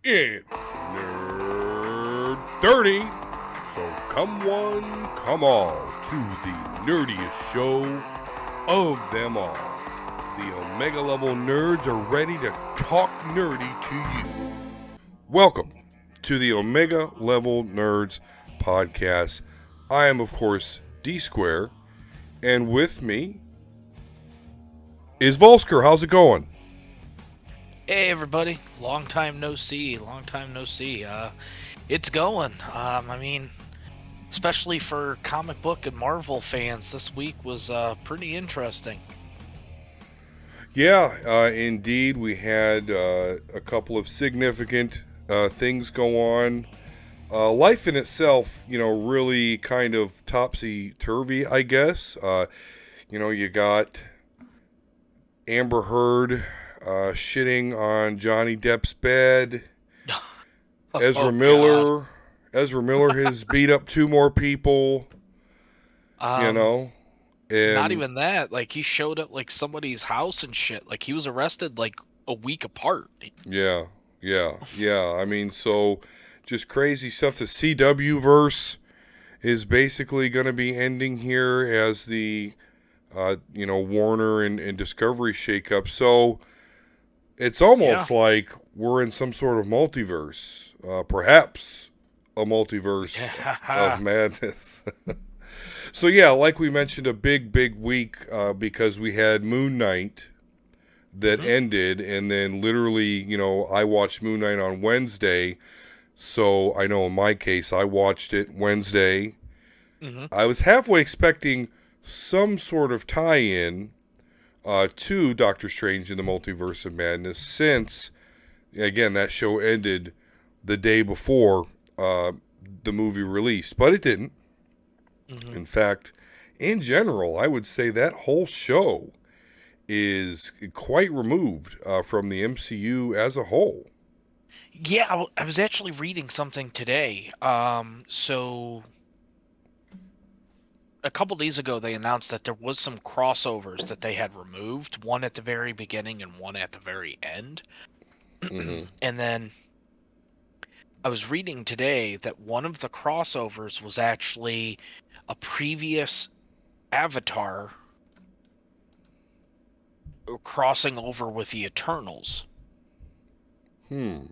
It's Nerd 30, so come one, come all to the nerdiest show of them all. The Omega level nerds are ready to talk nerdy to you. Welcome to the Omega Level Nerds podcast. I am, of course, Dsquare, and with me is Vulsker. How's it going? Hey everybody, long time no see. It's going. Especially for comic book and Marvel fans, this week was pretty interesting. Yeah, indeed, we had a couple of significant things go on. Life in itself, really kind of topsy-turvy, I guess. You got Amber Heard shitting on Johnny Depp's bed. Ezra Oh God. Miller. Ezra Miller has beat up two more people, Um, Not and even that. Like he showed up like somebody's house and shit. Like he was arrested like a week apart. yeah. I mean, so just crazy stuff. The CW verse is basically going to be ending here as the, Warner and Discovery shakeup. So it's Yeah. almost like we're in some sort of multiverse, perhaps a multiverse of Yeah. madness. So yeah, like we mentioned, a big week because we had Moon Knight that Mhm. ended, and then literally, I watched Moon Knight on Wednesday. So I know in my case, I watched it Wednesday. Mhm. I was halfway expecting some sort of tie-in to Doctor Strange in the Multiverse of Madness, since again that show ended the day before the movie released, but it didn't. Mhm. In fact, in general, I would say that whole show is quite removed from the MCU as a whole. Yeah, I was actually reading something today. So a couple days ago they announced that there was some crossovers that they had removed, one at the very beginning and one at the very end. Mm-hmm. And then I was reading today that one of the crossovers was actually a previous Avatar crossing over with the Eternals. Hmm.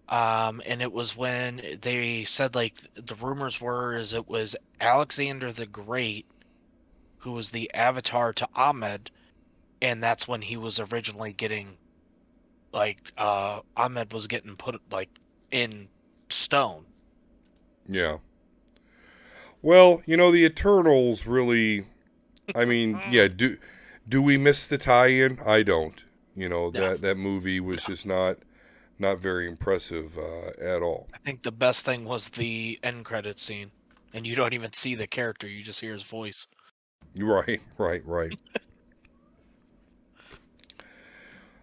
And it was when they said like the rumors were is it was Alexander the Great who was the avatar to Ahmed, and that's when he was originally getting Ahmed was getting put like in stone. Yeah. Well, the Eternals really. I mean, yeah. Do we miss the tie-in? I don't. Yeah, That movie was yeah. just not very impressive at all. I think the best thing was the end credit scene, and you don't even see the character; you just hear his voice. Right.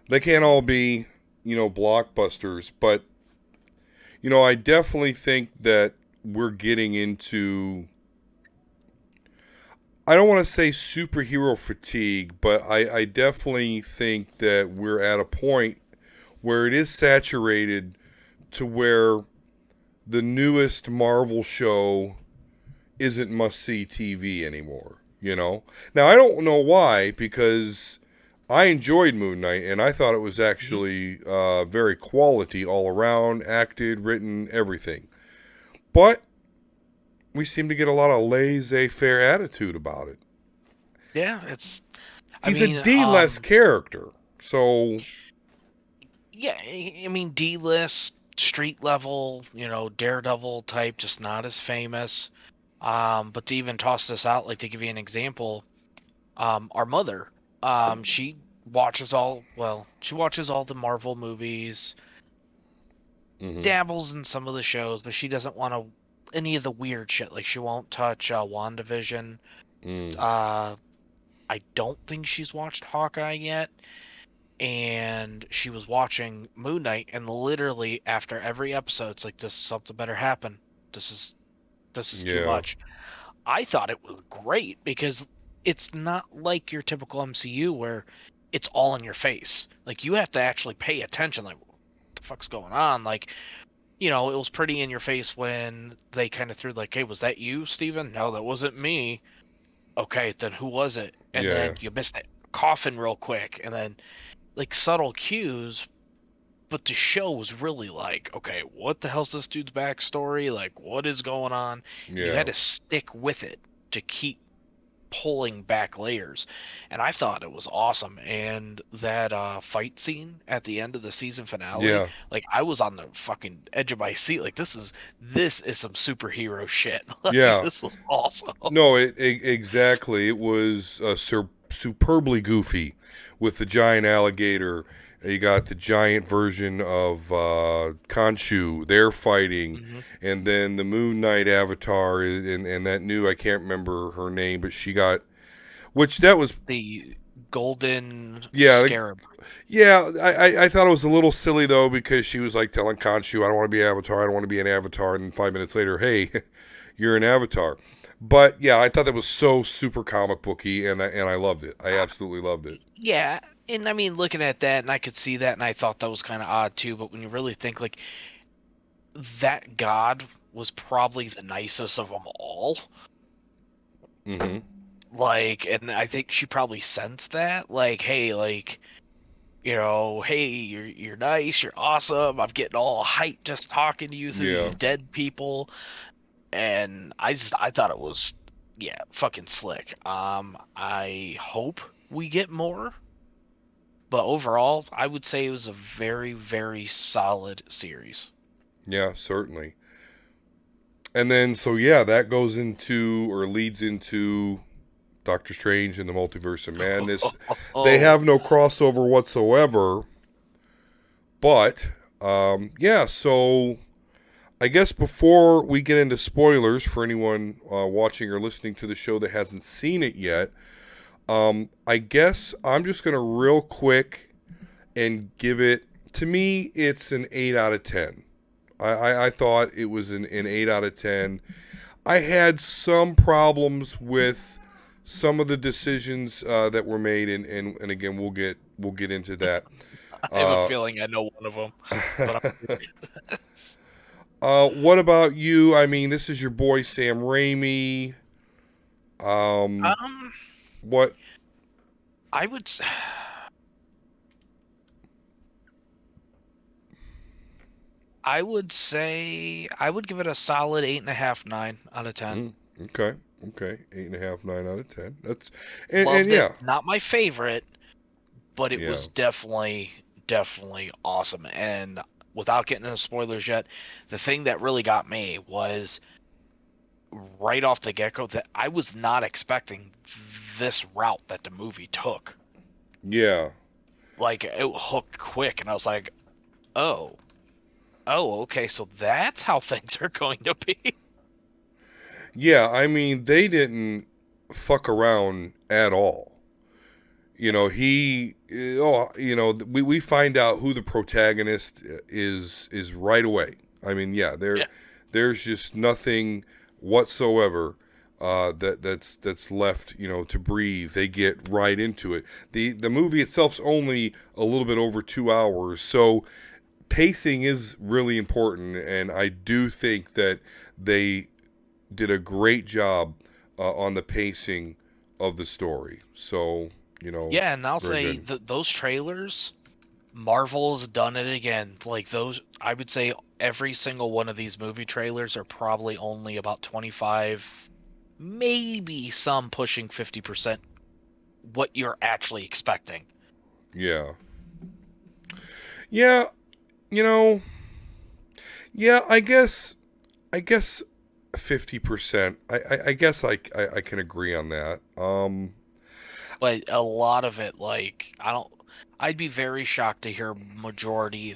They can't all be, blockbusters, but I definitely think that we're getting into. I don't want to say superhero fatigue, but I definitely think that we're at a point where it is saturated to where the newest Marvel show isn't must see TV anymore. Now I don't know why, because I enjoyed Moon Knight and I thought it was Mhm. actually very quality all around, acted, written, everything. But we seem to get a lot of laissez-faire attitude about it. Yeah, it's. I He's a mean, D-less character, so yeah, I mean D-list, street level, Daredevil type, just not as famous. But to even toss this out, like to give you an example, our mother, she watches all the Marvel movies, mm-hmm. dabbles in some of the shows, but she doesn't want to any of the weird shit. Like she won't touch WandaVision. Mm. Uh, I don't think she's watched Hawkeye yet, and she was watching Moon Knight, and literally after every episode, it's like this something better happen. This is this is too Yeah. much. I thought it was great because it's not like your typical MCU where it's all in your face. Like you have to actually pay attention. Like the fuck's going on? Like, you know, it was pretty in your face when they kind of threw like, hey, was that you, Steven? No, that wasn't me. Okay, then who was it? And Yeah. then you missed that coffin real quick, and then like subtle cues. But the show was really like, okay, what the hell's this dude's backstory? Like, what is going on? And you had Yeah. to stick with it to keep pulling back layers, and I thought it was awesome. And that fight scene at the end of the season finale, Yeah. like I was on the fucking edge of my seat. Like this is some superhero shit. Like Yeah. this was awesome. No, exactly. It was superbly goofy with the giant alligator. You got the giant version of Khonshu. They're fighting, Hmm. and then the Moon Knight avatar, and that new, I can't remember her name, but she got, which that was, The golden yeah, scarab. yeah. I thought it was a little silly though, because she was like telling Khonshu, "I don't want to be Avatar. I don't want to be an Avatar," and then 5 minutes later, hey, you're an Avatar. But yeah, I thought that was so super comic booky, and I loved it. I absolutely loved it. Yeah, and I mean, looking at that, and I could see that, and I thought that was kind of odd too. But when you really think, like, that god was probably the nicest of them all. Mm-hmm. Like, and I think she probably sensed that. Like, hey, like, you know, hey, you're nice, you're awesome. I'm getting all hyped just talking to you through Yeah. these dead people, and I thought it was, yeah, fucking slick. I hope we get more. But overall, I would say it was a very, very solid series. Yeah, certainly. And then, so yeah, that goes into or leads into Doctor Strange and the Multiverse of Madness. They Oh, have no crossover whatsoever, but yeah. So I guess before we get into spoilers for anyone watching or listening to the show that hasn't seen it yet, I guess I'm just gonna real quick and give it. To me, it's an 8 out of 10. I thought it was an 8 out of 10. I had some problems with some of the decisions that were made, and again, we'll get into that. I have a Uh, feeling I know one of them, but what about you? I mean, this is your boy Sam Raimi. Um, um, what? I would, I would say I would give it a solid 8.5, 9 out of 10. Mm, okay, okay, 8.5, 9 out of 10. That's and Loved it. yeah, Not my favorite, but it yeah, was definitely awesome. And without getting into spoilers yet, the thing that really got me was right off the get go that I was not expecting this route that the movie took. yeah. Like it hooked quick, and I was like, "Oh, oh, okay, so that's how things are going to be." Yeah, I mean, they didn't fuck around at all. We find out who the protagonist is right away. I mean, yeah, Yeah, there's just nothing whatsoever that's left, to breathe. They get right into it. The movie itself's only a little bit over 2 hours, so pacing is really important, and I do think that they did a great job on the pacing of the story. So, yeah, and I'll very say good. those trailers, Marvel's done it again. Like those, I would say every single one of these movie trailers are probably only about 25, maybe some pushing 50% what you're actually expecting. Yeah. Yeah, you know, yeah, I guess 50%. I guess I can agree on that. But a lot of it, like, I'd be very shocked to hear majority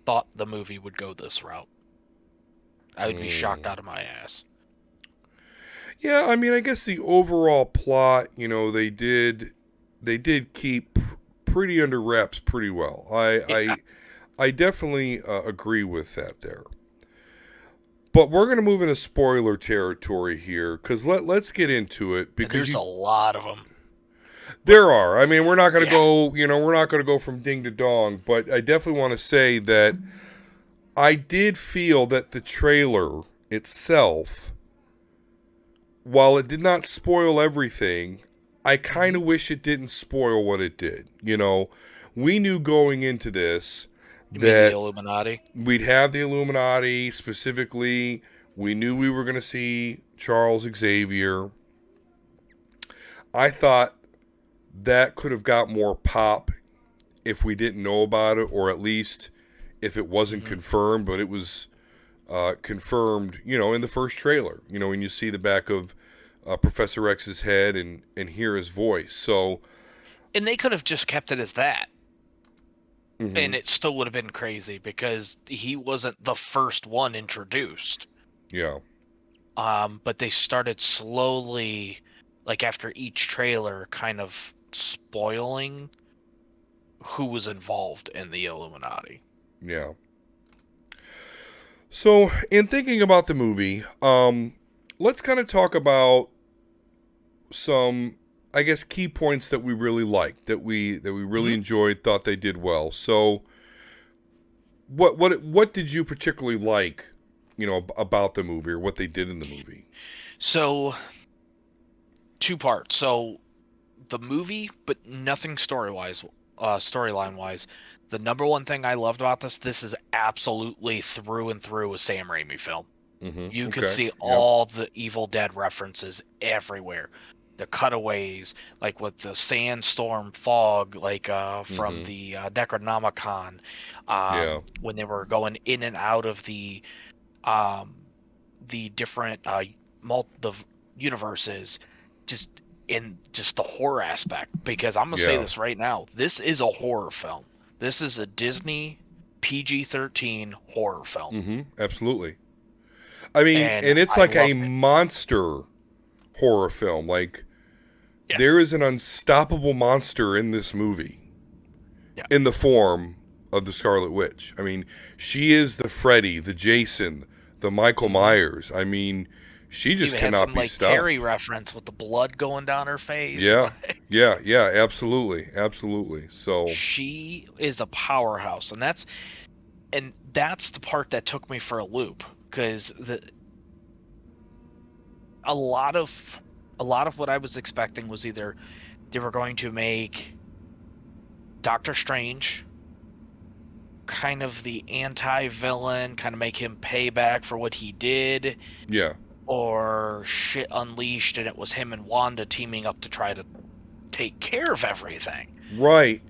thought the movie would go this route. I would be shocked mm. out of my ass. Yeah, I mean, I guess the overall plot, they did keep pretty under wraps pretty well. Yeah, I definitely agree with that there. But we're going to move into spoiler territory here because let's get into it and because there's a lot of them. But there are. I mean, we're not going to yeah, go, we're not going to go from ding to dong, but I definitely want to say that I did feel that the trailer itself, while it did not spoil everything, I kind of wish it didn't spoil what it did. You know, we knew going into this You mean the that Illuminati? we'd have the Illuminati. Specifically, we knew we were going to see Charles Xavier. I thought that could have got more pop if we didn't know about it, or at least if it wasn't confirmed, but it was confirmed, you know, in the first trailer, you know, when you see the back of Professor X's head and hear his voice. So, And they could have just kept it as that. mhm. And it still would have been crazy because he wasn't the first one introduced. Yeah. But they started slowly, like after each trailer, kind of spoiling who was involved in the Illuminati. Yeah. So, in thinking about the movie, let's kind of talk about some, I guess, key points that we really liked, that we really enjoyed, thought they did well. So, what did you particularly like, you know, about the movie, or what they did in the movie? So, two parts. So, the movie, but nothing storyline wise. The number one thing I loved about this is absolutely through and through a Sam Raimi film. You could see all the Evil Dead references everywhere. The cutaways, like with the sandstorm fog, like from the Necronomicon, when they were going in and out of the different the universes, just in just the horror aspect. Because I'm gonna say this right now, this is a horror film. This is a Disney PG-13 horror film. Absolutely. I mean, and it's like a monster horror film. Like, there is an unstoppable monster in this movie, in the form of the Scarlet Witch. I mean, she is the Freddy, the Jason, the Michael Myers. I mean, she just even cannot had some, be like, stopped. Carrie reference with the blood going down her face. Yeah, yeah, absolutely. So she is a powerhouse, and that's the part that took me for a loop, because a lot of what I was expecting was either they were going to make Doctor Strange kind of the anti-villain, kind of make him pay back for what he did. Yeah. Or shit unleashed, and it was him and Wanda teaming up to try to take care of everything. Right.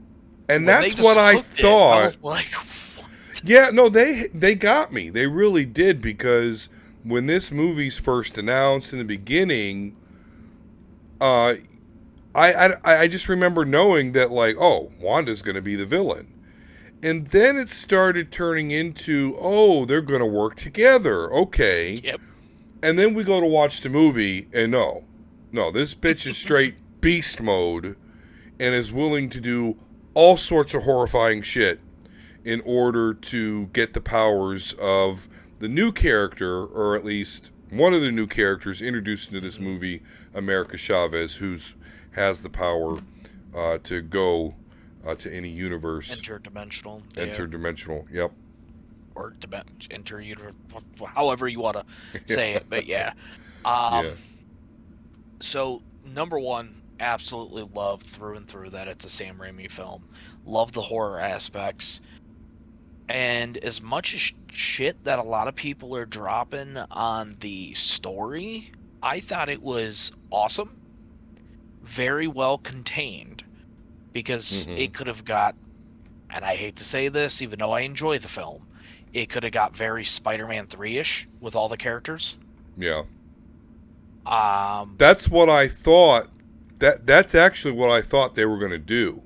And When that's what I thought. I was like, what? Yeah, no, they got me. They really did, because when this movie's first announced in the beginning, I just remember knowing that, like, oh, Wanda's going to be the villain. And then it started turning into, oh, they're going to work together. Okay. Yep. And then we go to watch the movie, and no, this bitch is straight beast mode and is willing to do all sorts of horrifying shit in order to get the powers of the new character, or at least one of the new characters introduced into this movie, America Chavez, who has the power to go to any universe. Interdimensional. Interdimensional, yep. Or inter-universe, however you want to say it, but yeah. So, number one, absolutely love through and through that it's a Sam Raimi film. Love the horror aspects. And as much as shit that a lot of people are dropping on the story, I thought it was awesome. Very well contained. Because it could have got, and I hate to say this, even though I enjoy the film, it could have got very Spider-Man 3-ish with all the characters. Yeah. That's what I thought. That's actually what I thought they were going to do.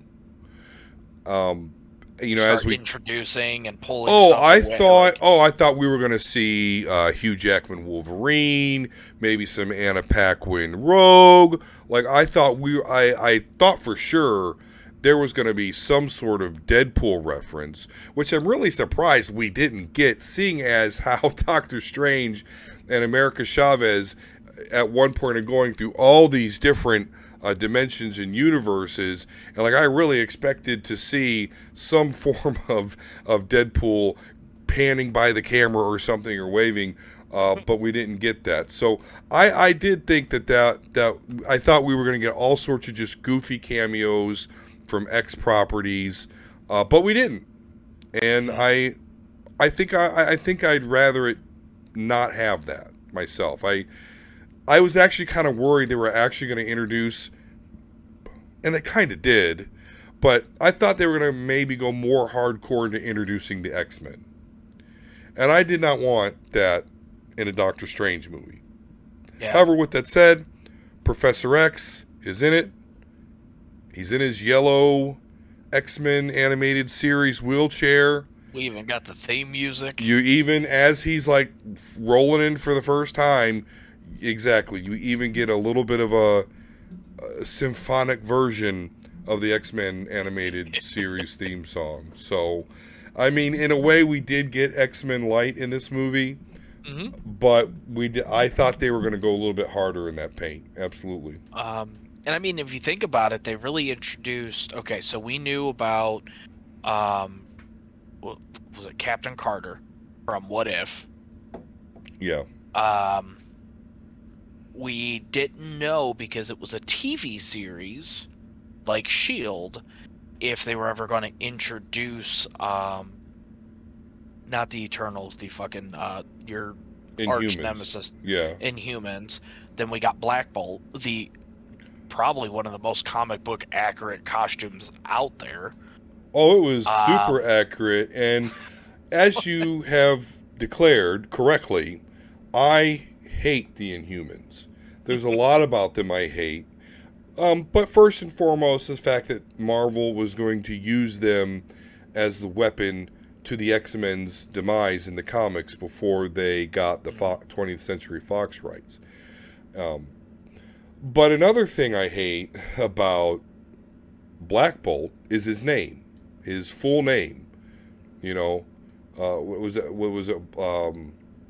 You know, Start as we introducing and pulling. I thought we were going to see Hugh Jackman Wolverine, maybe some Anna Paquin Rogue. Like, I thought for sure there was going to be some sort of Deadpool reference, which I'm really surprised we didn't get, seeing as how Doctor Strange and America Chavez at one point are going through all these different dimensions and universes, and like, I really expected to see some form of Deadpool panning by the camera or something or waving, but we didn't get that. So I did think that I thought we were going to get all sorts of just goofy cameos from X properties, but we didn't. And I think I'd rather it not have that myself. I was actually kind of worried they were actually going to introduce, and they kind of did, but I thought they were going to maybe go more hardcore into introducing the X-Men. And I did not want that in a Doctor Strange movie. Yeah. However, with that said, Professor X is in it. He's in his yellow X-Men animated series wheelchair. We even got the theme music. You even, as he's like rolling in for the first time, exactly, you even get a little bit of a symphonic version of the X-Men animated series theme song. So, I mean, in a way, we did get X-Men Light in this movie, but I thought they were going to go a little bit harder in that paint. Absolutely. And I mean, if you think about it, they really introduced. Okay, so we knew about, what was it, Captain Carter from What If? Yeah. We didn't know because it was a TV series, like Shield, if they were ever going to introduce, not the Eternals, the fucking your arch nemesis, Inhumans. Then we got Black Bolt, probably one of the most comic book accurate costumes out there. Oh, it was super accurate, and as you have declared correctly, I hate the Inhumans. There's a lot about them I hate. But first and foremost, the fact that Marvel was going to use them as the weapon to the X-Men's demise in the comics before they got the 20th Century Fox rights. But another thing I hate about Black Bolt is his name, his full name. You know, what was it?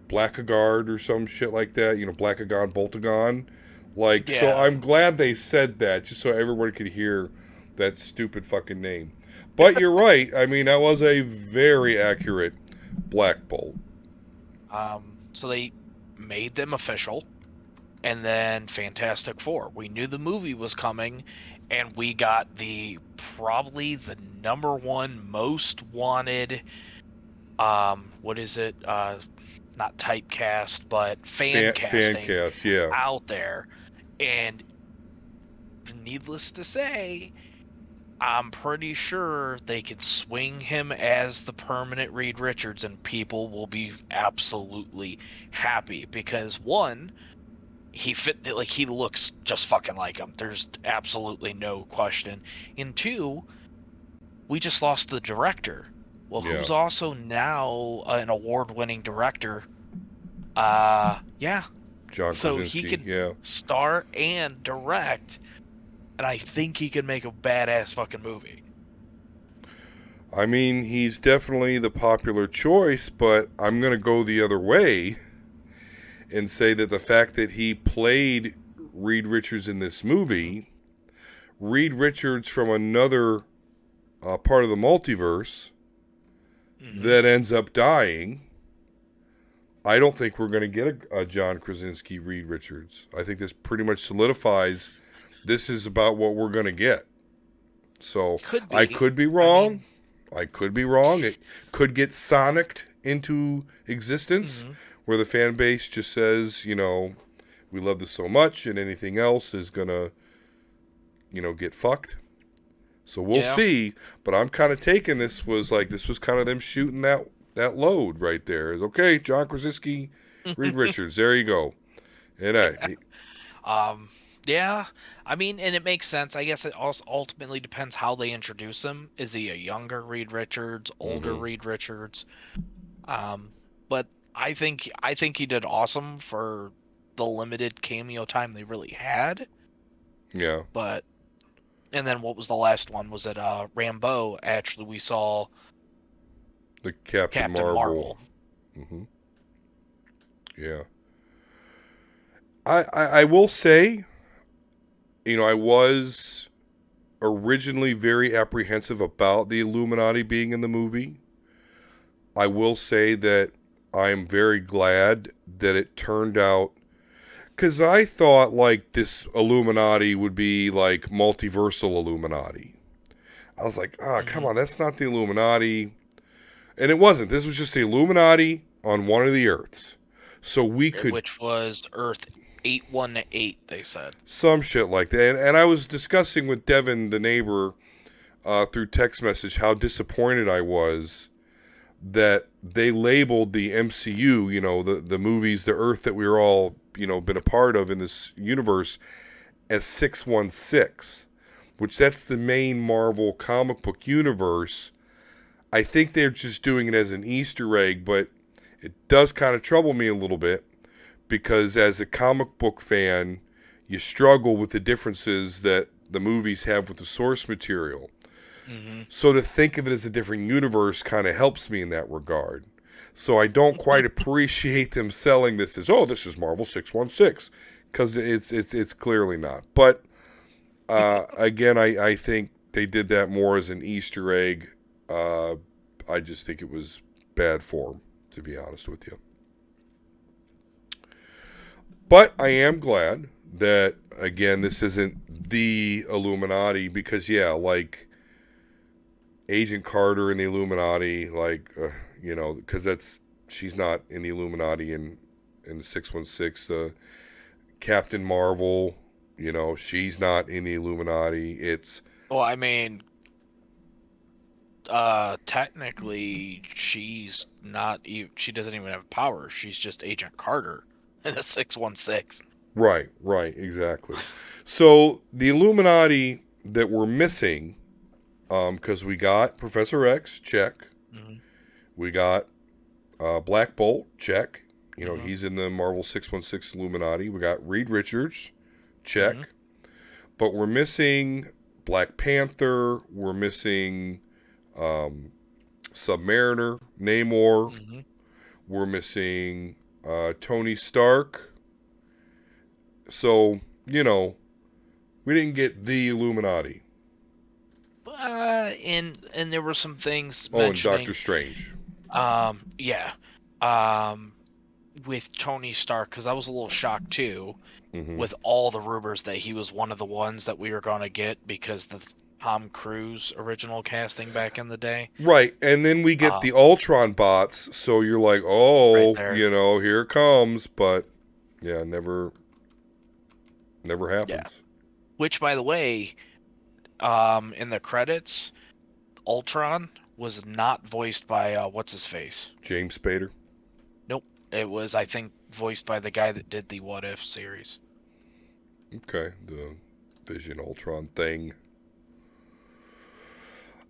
Blackagard or some shit like that. You know, Blackagon, Boltagon. Like, yeah. So I'm glad they said that just so everybody could hear that stupid fucking name. But you're right. I mean, that was a very accurate Black Bolt. So they made them official. And then Fantastic Four. We knew the movie was coming, and we got probably the number one most wanted, what is it? Not typecast, but fan casting out there. And needless to say, I'm pretty sure they can swing him as the permanent Reed Richards, and people will be absolutely happy because one, he looks just fucking like him. There's absolutely no question. And two, we just lost the director. Well, who's also now an award-winning director? John Krasinski. So he can star and direct, and I think he could make a badass fucking movie. I mean, he's definitely the popular choice, but I'm going to go the other way and say that the fact that he played Reed Richards in this movie, Reed Richards from another part of the multiverse that ends up dying, I don't think we're going to get a John Krasinski Reed Richards. I think this pretty much solidifies this is about what we're going to get. So I could be wrong. I could be wrong. It could get sonicked into existence where the fan base just says, you know, we love this so much and anything else is going to, you know, get fucked. So we'll see. But I'm kind of taking this was kind of them shooting that load right there. Is okay, John Krasinski, Reed Richards. There you go. And yeah, I mean, and it makes sense. I guess it also ultimately depends how they introduce him. Is he a younger Reed Richards, older Reed Richards? But I think he did awesome for the limited cameo time they really had. Yeah. But and then what was the last one? Was it Rambeau? Actually, we saw the Captain Marvel. Yeah. I will say, you know, I was originally very apprehensive about the Illuminati being in the movie. I will say that I'm very glad that it turned out, because I thought like this Illuminati would be like multiversal Illuminati. I was like, come on, that's not the Illuminati. And it wasn't. This was just the Illuminati on one of the Earths. So we could... Which was Earth 818, they said. Some shit like that. And I was discussing with Devin, the neighbor, through text message, how disappointed I was that they labeled the MCU, you know, the movies, the Earth that we were all, you know, been a part of in this universe, as 616, which that's the main Marvel comic book universe. I think they're just doing it as an Easter egg, but it does kind of trouble me a little bit, because as a comic book fan, you struggle with the differences that the movies have with the source material. So to think of it as a different universe kind of helps me in that regard. So I don't quite appreciate them selling this as, oh, this is Marvel 616, because it's clearly not. But again, I think they did that more as an Easter egg. I just think it was bad form, to be honest with you. But I am glad that, again, this isn't the Illuminati, because, yeah, like Agent Carter in the Illuminati, like, you know, because she's not in the Illuminati in the 616. Captain Marvel, you know, she's not in the Illuminati. It's... Well, I mean, technically, she's not. She doesn't even have power. She's just Agent Carter in the 616. Right, exactly. So the Illuminati that we're missing, because we got Professor X, check. We got Black Bolt, check. You know, he's in the Marvel 616 Illuminati. We got Reed Richards, check. But we're missing Black Panther. We're missing Submariner, Namor. We're missing Tony Stark. So, you know, we didn't get the Illuminati. And there were some things mentioning... and Doctor Strange. With Tony Stark, because I was a little shocked too, with all the rumors that he was one of the ones that we were going to get because the Tom Cruise original casting back in the day. Right, and then we get the Ultron bots, so you're like, oh, right, you know, here it comes, but yeah, never happens. Yeah. Which, by the way, in the credits, Ultron was not voiced by what's his face? James Spader. Nope, it was, I think, voiced by the guy that did the What If series. Okay, the Vision Ultron thing.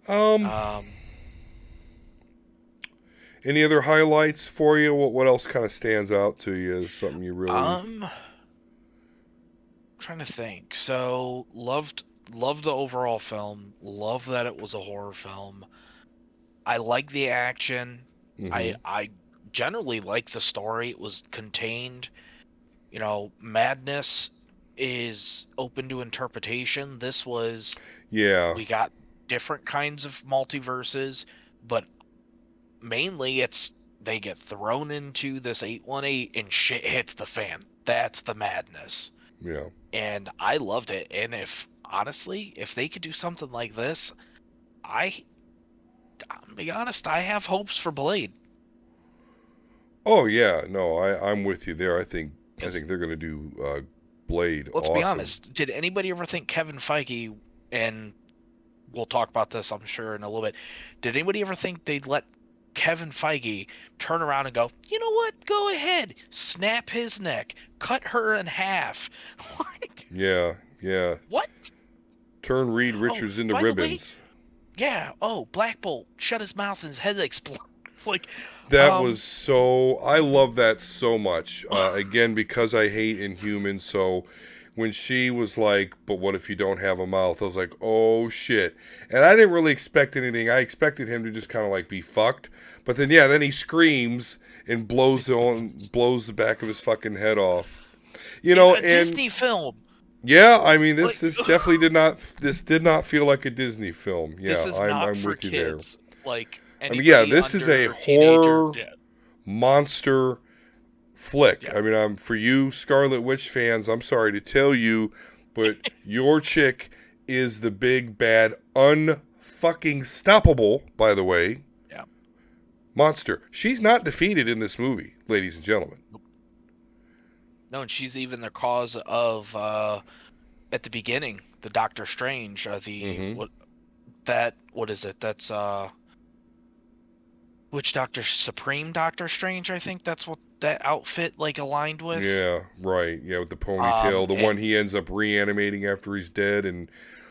Any other highlights for you? What else kind of stands out to you as something you really... trying to think. So, loved the overall film. Love that it was a horror film. I like the action. I generally like the story. It was contained. You know, Madness is open to interpretation. This was... Yeah. We got different kinds of multiverses, but mainly it's they get thrown into this 818 and shit hits the fan. That's the Madness. Yeah. And I loved it. And if they could do something like this, I'll be honest, I have hopes for Blade. Oh yeah, no, I'm with you there. I think they're gonna do Blade. Let's awesome. Be honest. Did anybody ever think Kevin Feige, and we'll talk about this, I'm sure, in a little bit, did anybody ever think they'd let Kevin Feige turn around and go, you know what? Go ahead, snap his neck, cut her in half. Yeah. What? Turn Reed Richards into ribbons. Yeah. Oh, Black Bolt, shut his mouth and his head explodes. Like that was so. I love that so much. Again, because I hate Inhumans, so when she was like, "But what if you don't have a mouth?" I was like, "Oh shit!" And I didn't really expect anything. I expected him to just kind of like be fucked. But then he screams and blows the back of his fucking head off. You know, a Disney film. Yeah, I mean this definitely did not feel like a Disney film. Yeah, this is not I'm for with you kids. there. Like I mean, yeah, Anybody this is a under teenager, horror yeah, monster flick. yeah. I mean, for you Scarlet Witch fans, I'm sorry to tell you, but your chick is the big bad unfucking stoppable, by the way, Yeah. monster. She's not defeated in this movie, ladies and gentlemen. No, and she's even the cause of at the beginning, the Doctor Strange, the Mm-hmm. what is it? That's which Doctor Supreme Doctor Strange, I think that's what that outfit like aligned with. Yeah, right. Yeah, with the ponytail, the one And he ends up reanimating after he's dead. And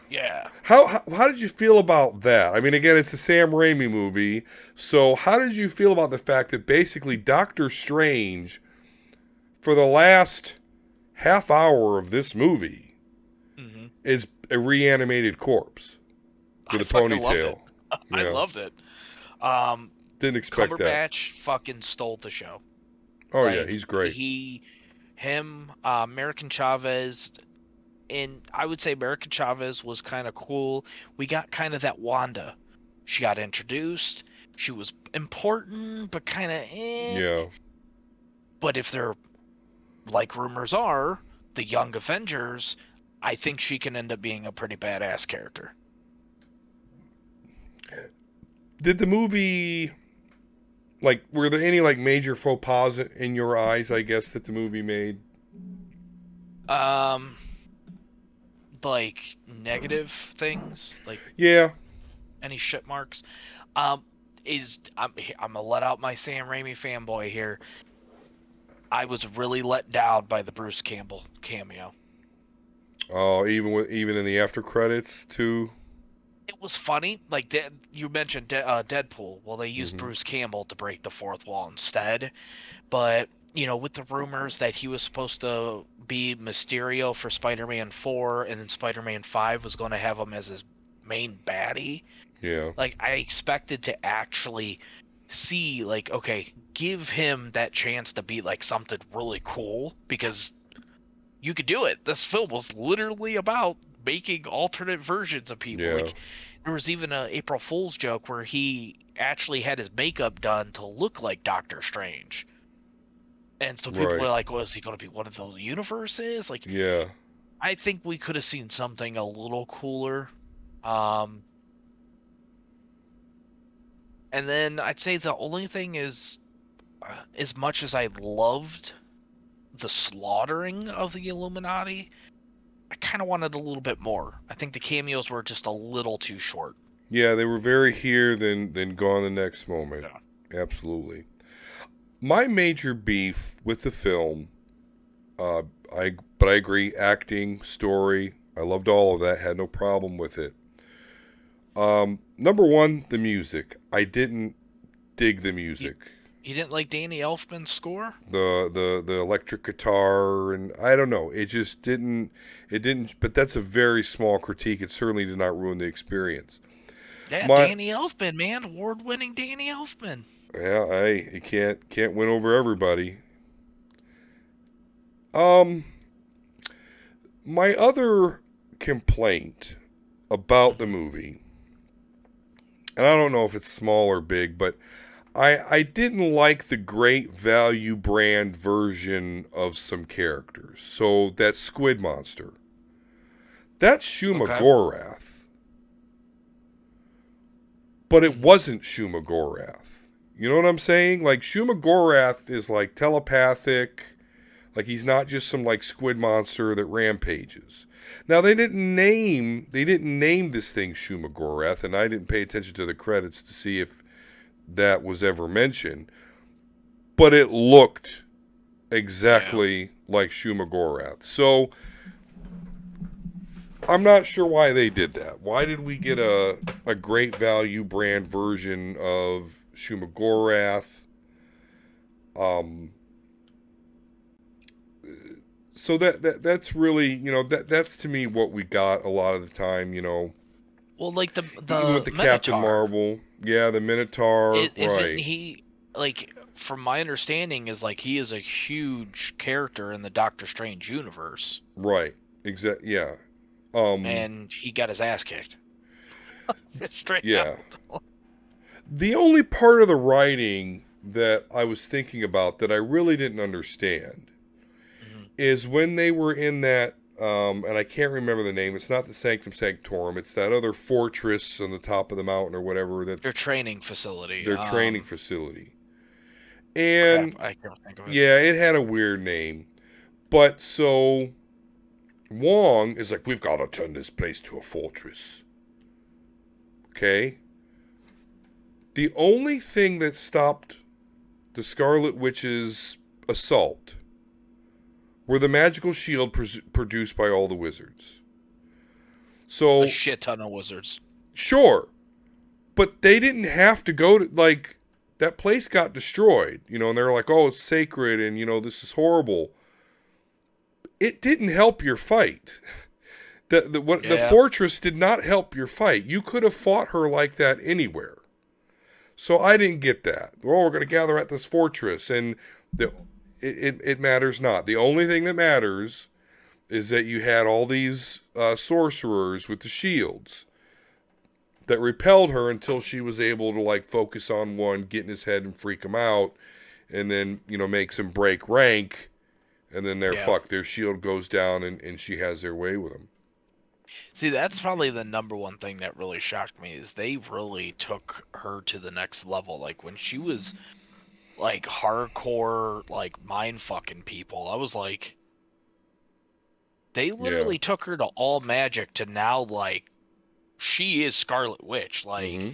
yeah. how did you feel about that? I mean, again, it's a Sam Raimi movie, so how did you feel about the fact that basically Doctor Strange, for the last half hour of this movie, Hmm. is a reanimated corpse with I a fucking loved it. ponytail? I Yeah, loved it. Um, didn't expect that. Cumberbatch fucking stole the show. Oh yeah, Like he's great. him, American Chavez, and I would say American Chavez was kind of cool. We got kind of that Wanda. She got introduced. She was important, but kind of eh. Yeah, But if they're like rumors are, the Young Avengers, I think she can end up being a pretty badass character. did the movie, like, were there any like major faux pas in your eyes, I guess, that the movie made? Um, like negative things, like Yeah. any shit marks. Um, I'm gonna let out my Sam Raimi fanboy here. I was really let down by the Bruce Campbell cameo. Oh, even in the after credits too. It was funny, like you mentioned Deadpool. Well, they used Mm-hmm. Bruce Campbell to break the fourth wall instead. But with the rumors that he was supposed to be Mysterio for Spider-Man 4, and then Spider-Man 5 was going to have him as his main baddie, Yeah. like I expected to actually see, like, okay, give him that chance to be like something really cool, because you could do it. This film was literally about making alternate versions of people. Yeah. Like there was even a April Fool's joke where he actually had his makeup done to look like Doctor Strange. And so people are Right. like, well, is he going to be one of those universes? Like, Yeah. I think we could have seen something a little cooler. Um, and then I'd say the only thing is, as much as I loved the slaughtering of the Illuminati, I kind of wanted a little bit more. I think the cameos were just a little too short. Yeah. They were very here, then gone the next moment. Yeah. Absolutely. My major beef with the film, uh, but I agree, acting, story, I loved all of that. Had no problem with it. Number one, the music. I didn't dig the You, music. you didn't like Danny Elfman's score? The electric guitar, and I don't know, it just didn't, but that's a very small critique. It certainly did not ruin the experience. Yeah, My Danny Elfman, man, award-winning Danny Elfman. Yeah, you can't win over everybody. Um my other complaint about the Hmm. movie, and I don't know if it's small or big, but I didn't like the great value brand version of some characters. So that squid monster, that's Shuma Okay. Gorath, but it Hmm. wasn't Shuma Gorath. You know what I'm saying? Like, Shuma Gorath is like telepathic. Like, he's not just some like squid monster that rampages. Now they didn't name this thing Shuma Gorath, and I didn't pay attention to the credits to see if that was ever mentioned. But it looked Yeah. exactly like Shuma Gorath. So I'm not sure why they did that. Why did we get a great value brand version of Shuma Gorath? Um, so that's really, that's to me what we got a lot of the time. Well, like the Even with the the Captain Minotaur, Marvel, yeah, the Minotaur, isn't right, he, like, from my understanding is like he is a huge character in the Doctor Strange universe, right, yeah, um, and he got his ass kicked straight yeah. out. The only part of the writing that I was thinking about that I really didn't understand Hmm. is when they were in that, and I can't remember the name. It's not the Sanctum Sanctorum. It's that other fortress on the top of the mountain or whatever, that Their training facility. their training facility. Crap, And I can't think of it. yeah, it had a weird name. But so Wong is like, we've got to turn this place to a fortress. Okay? The only thing that stopped the Scarlet Witch's assault were the magical shield produced by all the wizards. A So, shit ton of wizards. sure, but they didn't have to go to, like, that place got destroyed, and they're like, oh, it's sacred, and, this is horrible. It didn't help your fight. The Yeah. fortress did not help your fight. You could have fought her like that anywhere. So I didn't get that. Oh, we're going to gather at this fortress, and it matters not. The only thing that matters is that you had all these sorcerers with the shields that repelled her until she was able to like focus on one, get in his head and freak him out, and then makes him break rank, and then Yeah. their shield goes down, and she has their way with him. See, that's probably the number one thing that really shocked me is they really took her to the next level. Like when she was like hardcore, like mind fucking people, I was like, they Yeah. literally took her to all magic to now like she is Scarlet Witch. Like Mm-hmm.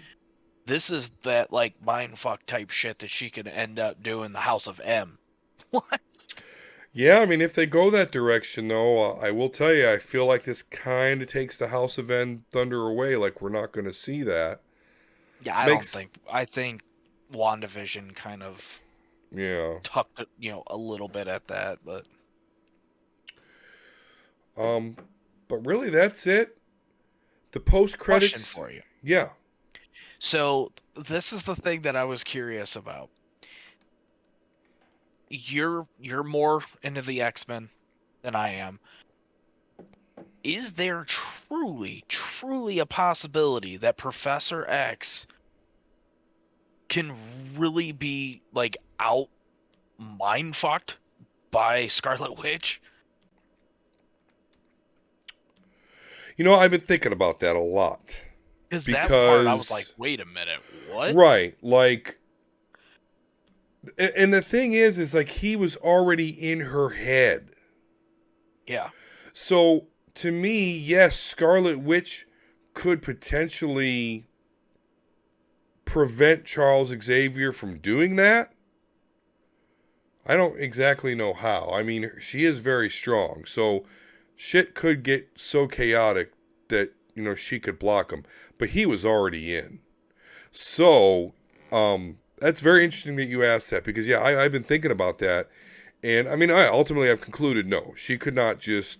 this is that like mind fuck type shit that she could end up doing the House of M. What? Yeah, I mean, if they go that direction, though, I will tell you, I feel like this kind of takes the House of N Thunder away. Like, we're not going to see that. Yeah, I don't Makes, think. I think WandaVision kind of yeah. tucked, a little bit at that, but Um, but really, that's it. The post question credits, for you. yeah. So this is the thing that I was curious about. You're more into the X-Men than I am. Is there truly a possibility that Professor X can really be like out mind fucked by Scarlet Witch? I've been thinking about that a lot Because that part I was like, because, wait a minute, what? right, like, and the thing is like he was already in her head. Yeah. So to me, yes, Scarlet Witch could potentially prevent Charles Xavier from doing that. I don't exactly know how. I mean, she is very strong, so shit could get so chaotic that she could block him. But he was already in, so that's very interesting that you asked that because yeah, I've been thinking about that, and I mean, I ultimately have concluded no, she could not just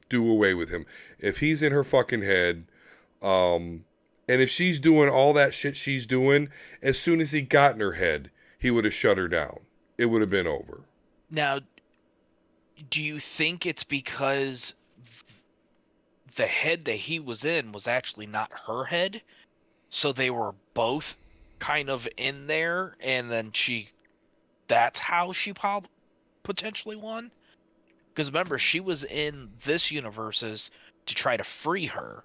do away with him if he's in her fucking head. Um, and if she's doing all that shit she's doing, as soon as he got in her head, he would have shut her down. It would have been over. Now, do you think it's because the head that he was in was actually not her head? So they were both kind of in there, and then that's how she potentially won? Because remember, she was in this universe's to try to free her.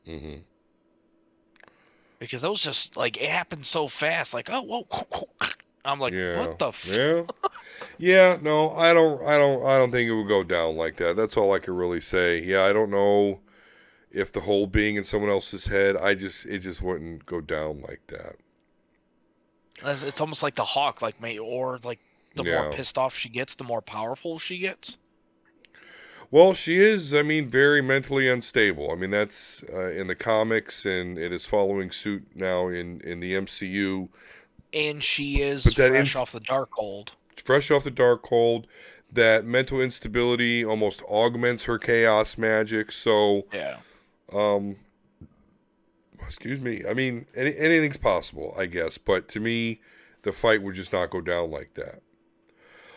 Mm-hmm. Because that was just like, it happened so fast. Like, oh, whoa. I'm like, Yeah. what the Yeah. Yeah. No, I don't think it would go down like that. That's all I can really say. Yeah, I don't know if the whole being in someone else's head. It just wouldn't go down like that. It's almost like the Hawk, like, or like the more Yeah. pissed off she gets, the more powerful she gets. Well, she is, I mean, very mentally unstable. I mean, that's in the comics, and it is following suit now in the MCU. And she is But that fresh off the Darkhold. fresh off the dark cold, that mental instability almost augments her chaos magic. So, Yeah. um, excuse me. I mean, anything's possible, I guess. But to me, the fight would just not go down like that.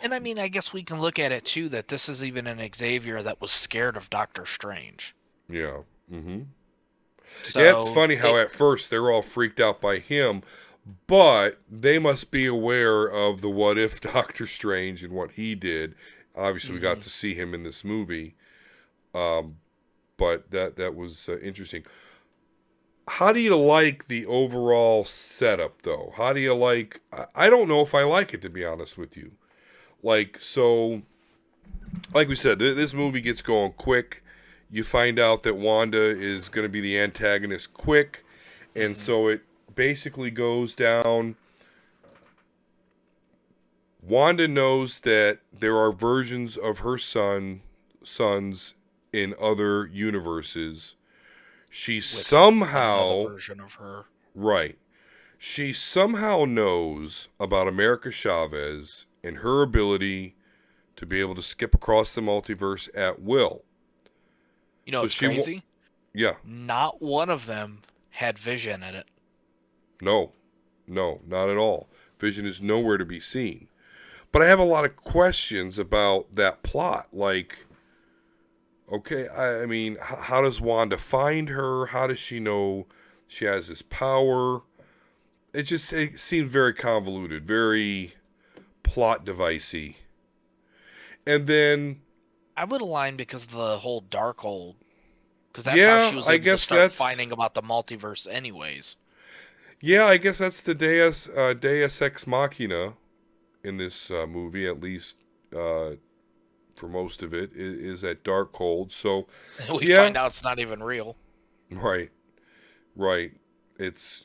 And I mean, I guess we can look at it too that this is even an Xavier that was scared of Doctor Strange. Yeah. Mm-hmm. Yeah, it's So funny how at first they're all freaked out by him, but they must be aware of the what if Doctor Strange and what he did. Obviously, we got to see him in this movie, but that was interesting. How do you like the overall setup, though? How do you like? I don't know if I like it, to be honest with you. Like we said, this movie gets going quick. You find out that Wanda is going to be the antagonist quick, and so it basically goes down. Wanda knows that there are versions of her sons in other universes. She with another somehow, version of her. right, she somehow knows about America Chavez and her ability to be able to skip across the multiverse at will. You know, So it's crazy. Yeah, Not one of them had Vision in it. no, not at all. Vision is nowhere to be seen. But I have a lot of questions about that plot. Like, okay, I mean, how does Wanda find her? How does she know she has this power? It seems very convoluted, very plot devicey. And then, I would align because of the whole Darkhold, because that's how yeah, she was I able to guess start finding about the multiverse, anyways. I guess that's the Deus Ex Machina in this movie, at least for most of it, is at Darkhold. So, We yeah, find out it's not even real. right, right. It's,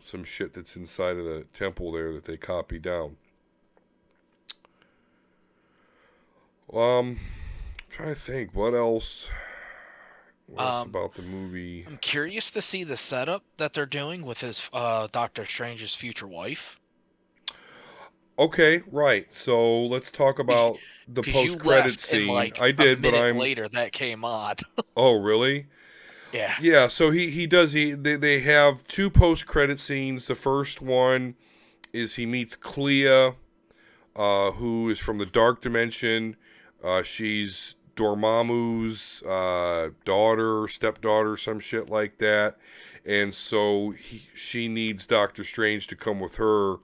some shit that's inside of the temple there that they copy down. I'm trying to think what else. What else about the movie? I'm curious to see the setup that they're doing with his Doctor Strange's future wife. Okay, right. So let's talk about the Because you post-credit left and scene. like I a did, but minute I'm. later that came on. Oh, really? Yeah. Yeah. So he does. They have two post-credit scenes. The first one is he meets Clea, who is from the Dark Dimension. She's Dormammu's daughter, stepdaughter, some shit like that. And so she needs Doctor Strange to come with her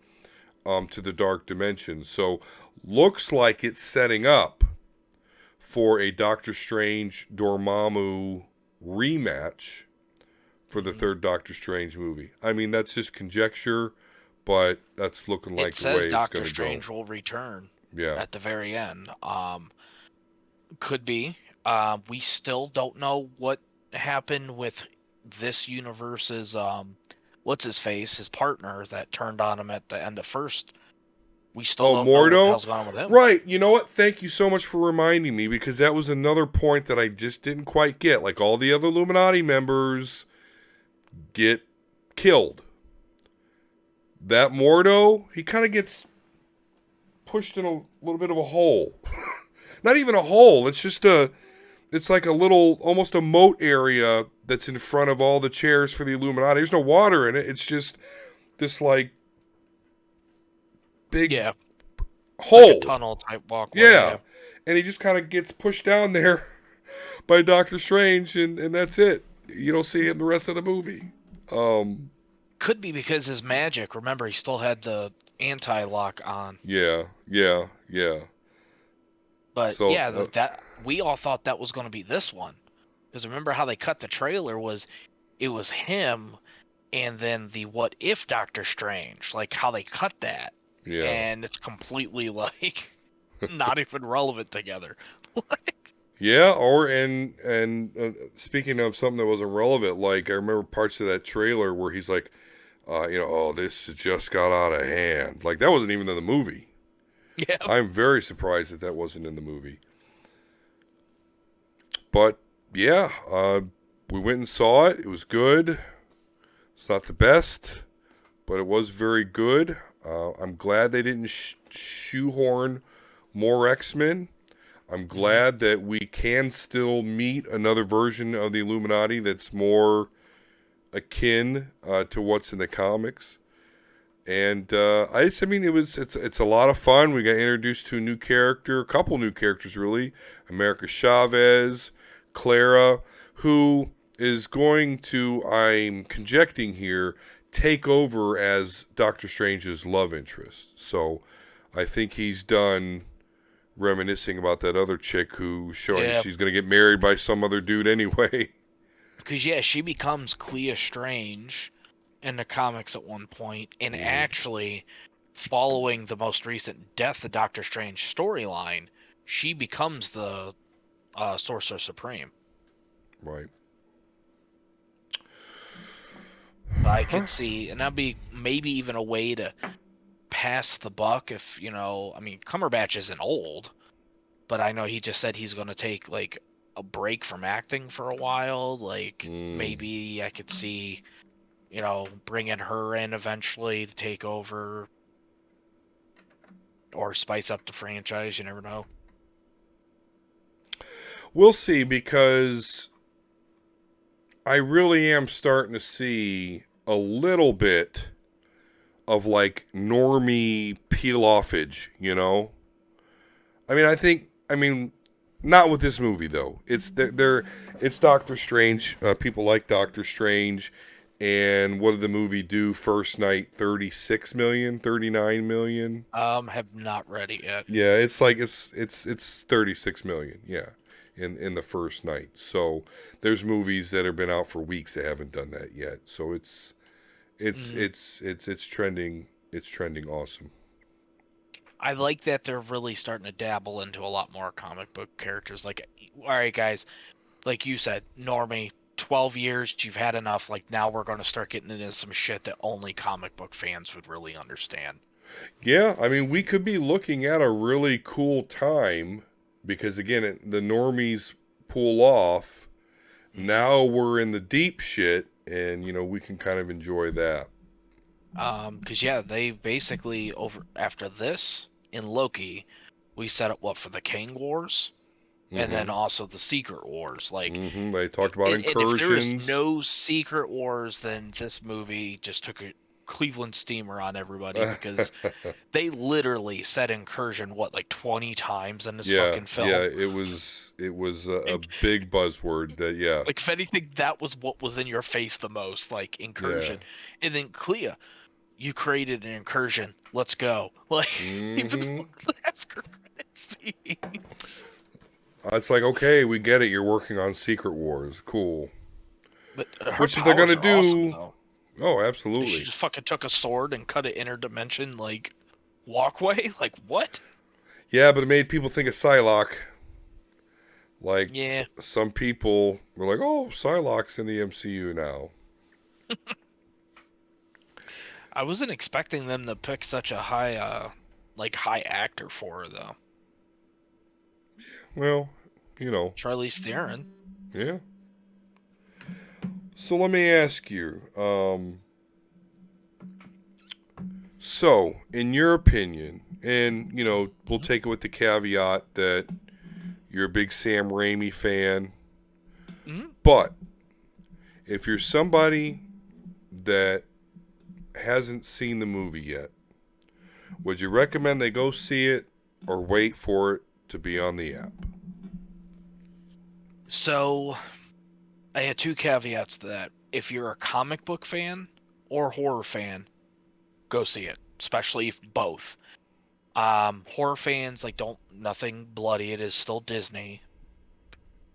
to the Dark Dimension. So looks like it's setting up for a Doctor Strange Dormammu rematch for the third Doctor Strange movie. I mean, that's just conjecture, but that's looking like It the way says it's Doctor going to go. Strange will return Yeah. at the very end. Could be. We still don't know what happened with this universe's what's his face, his partner that turned on him at the end of first. We still Oh, don't know what the Mordo? hell's going on with him. Right. You know what? Thank you so much for reminding me, because that was another point that I just didn't quite get. Like, all the other Illuminati members get killed. That Mordo, he kind of gets pushed in a little bit of a hole. Not even a hole. It's like a little, almost a moat area that's in front of all the chairs for the Illuminati. There's no water in it. It's just this, like, big hole. Like a tunnel type walkway. Yeah. And he just kind of gets pushed down there by Doctor Strange, and that's it. You don't see him the rest of the movie. Could be because his magic. Remember, he still had the anti-lock on. Yeah. But So, yeah, that we all thought that was going to be this one. Because remember how they cut the trailer it was him and then the what if Doctor Strange, like how they cut that. yeah. And it's completely like not even relevant together. Yeah, and speaking of something that wasn't relevant, like I remember parts of that trailer where he's like, oh, this just got out of hand. Like, that wasn't even in the movie. Yeah. I'm very surprised that wasn't in the movie. But yeah, we went and saw it. It was good. It's not the best, but it was very good. I'm glad they didn't shoehorn more X-Men. I'm glad that we can still meet another version of the Illuminati that's more akin to what's in the comics. And it's a lot of fun. We got introduced to a couple new characters really. America Chavez, Clara, who is going to, I'm conjecting here, take over as Doctor Strange's love interest. So I think he's done reminiscing about that other chick who showing Yeah, she's going to get married by some other dude anyway. because yeah, she becomes Clea Strange in the comics at one point, and Mhm. actually, following the most recent Death of Doctor Strange storyline, she becomes the Sorcerer Supreme. Right. I Huh? could see, and that'd be maybe even a way to pass the buck if, I mean, Cumberbatch isn't old, but I know he just said he's going to take like a break from acting for a while. Like Mm. maybe I could see, bringing her in eventually to take over or spice up the franchise. You never know. We'll see, because I really am starting to see a little bit of like normie peel offage, you know? I mean, not with this movie though. It's Doctor Strange. People like Doctor Strange. And what did the movie do first night? 36 million, 39 million. Have not read it yet. Yeah, it's like it's 36 million. Yeah, in the first night. So there's movies that have been out for weeks that haven't done that yet. So Mm. it's trending. It's trending awesome. I like that they're really starting to dabble into a lot more comic book characters. Like, all right, guys, like you said, Normie, 12 years, you've had enough. Like, now we're going to start getting into some shit that only comic book fans would really understand. Yeah, I mean, we could be looking at a really cool time because again, the normies pull off. Mm-hmm. Now we're in the deep shit, and we can kind of enjoy that. Because, yeah, they basically, over after this, in Loki, we set up what for the Kang Wars? And then Mm-hmm. also the Secret Wars. Like, Mm-hmm. They talked about and if there is incursions. no Secret Wars, then this movie just took a Cleveland steamer on everybody because they literally said incursion what like 20 times in this Yeah, fucking yeah, film. it was a Like, big buzzword that, yeah, if anything, that was what was in your face the most, like yeah. incursion. And then Clea, you created an incursion. Let's go. Like even Mm-hmm. the after credit scenes. It's like, okay, we get it. You're working on Secret Wars, cool. But her Which if they're gonna powers are awesome do, though. oh, Like she absolutely, just fucking took a sword and cut an interdimension like walkway. Like what? yeah. But it made people think of Psylocke. Like Yeah, some people were like, oh, Psylocke's in the MCU now. I wasn't expecting them to pick such a high actor for her though. Well, you know, Charlize Theron. yeah. So let me ask you, so in your opinion, and we'll take it with the caveat that you're a big Sam Raimi fan, Mm-hmm. but if you're somebody that hasn't seen the movie yet, would you recommend they go see it or wait for it to be on the app? So I had two caveats to that. If you're a comic book fan or horror fan, go see it. Especially if both. Horror fans like don't nothing bloody. It is still Disney.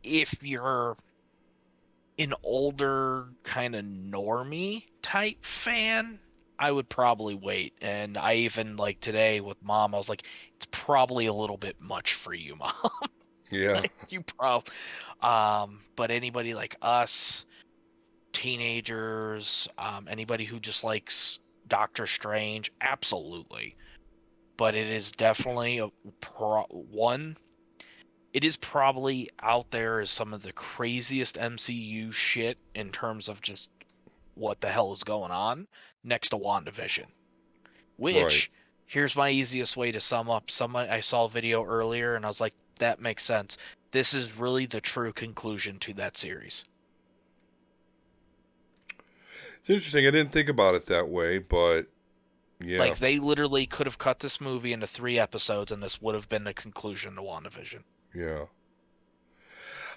If you're an older kind of normie type fan, I would probably wait. And I even like today with mom, I was like, it's probably a little bit much for you, mom. Yeah. Like you probably, but anybody like us, teenagers, anybody who just likes Doctor Strange, absolutely. But it is definitely one. It is probably out there as some of the craziest MCU shit in terms of just what the hell is going on next to WandaVision. Right. Which, here's my easiest way to sum up. Someone I saw a video earlier and I was like, that makes sense. This is really the true conclusion to that series. It's interesting. I didn't think about it that way, but yeah. Like they literally could have cut this movie into 3 episodes and this would have been the conclusion to WandaVision. Yeah.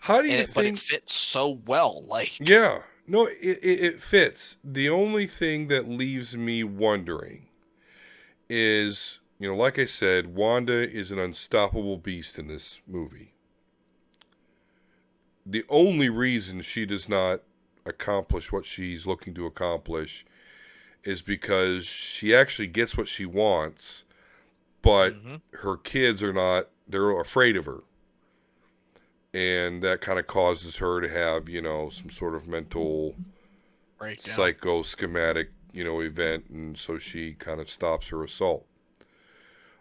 How do you but it think? fits so well. Like, Yeah, no, it fits. The only thing that leaves me wondering is, like I said, Wanda is an unstoppable beast in this movie. The only reason she does not accomplish what she's looking to accomplish is because she actually gets what she wants, but hmm her kids are not, they're afraid of her. And that kind of causes her to have, some sort of mental breakdown. psycho schematic, event. And so she kind of stops her assault.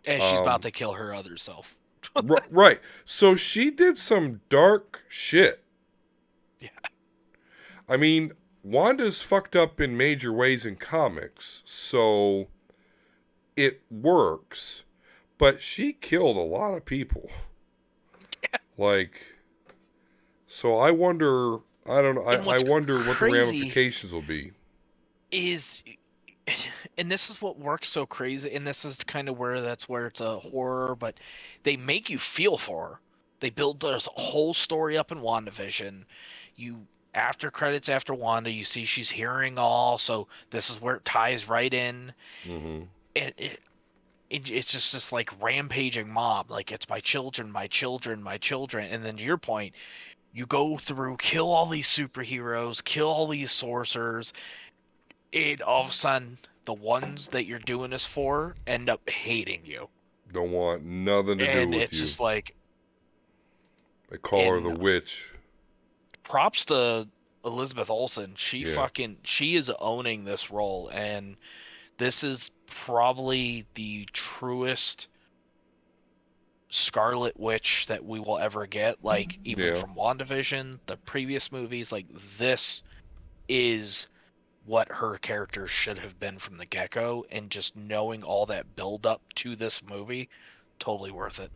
And she's about Um, to kill her other self. right. So she did some dark shit. Yeah. I mean, Wanda's fucked up in major ways in comics. So it works. But she killed a lot of people. Like, so I wonder, I don't know, And I what's wonder what the crazy ramifications will be. is, and this is what works so crazy, and this is kind of that's where it's a horror, but they make you feel for her. They build this whole story up in WandaVision. You After credits after Wanda, you see she's hearing all, so this is where it ties right in. Hmm. And it's just this like rampaging mob, like it's my children, my children, my children, and then to your point, you go through, kill all these superheroes, kill all these sorcerers, and all of a sudden the ones that you're doing this for end up hating you. Don't want nothing to do And with it's you. just like, They call her the in witch. props to Elizabeth Olsen. Yeah. She is owning this role, and this is probably the truest Scarlet Witch that we will ever get. Like, even Yeah. from WandaVision, the previous movies, like, this is what her character should have been from the get-go, and just knowing all that build up to this movie, totally worth it.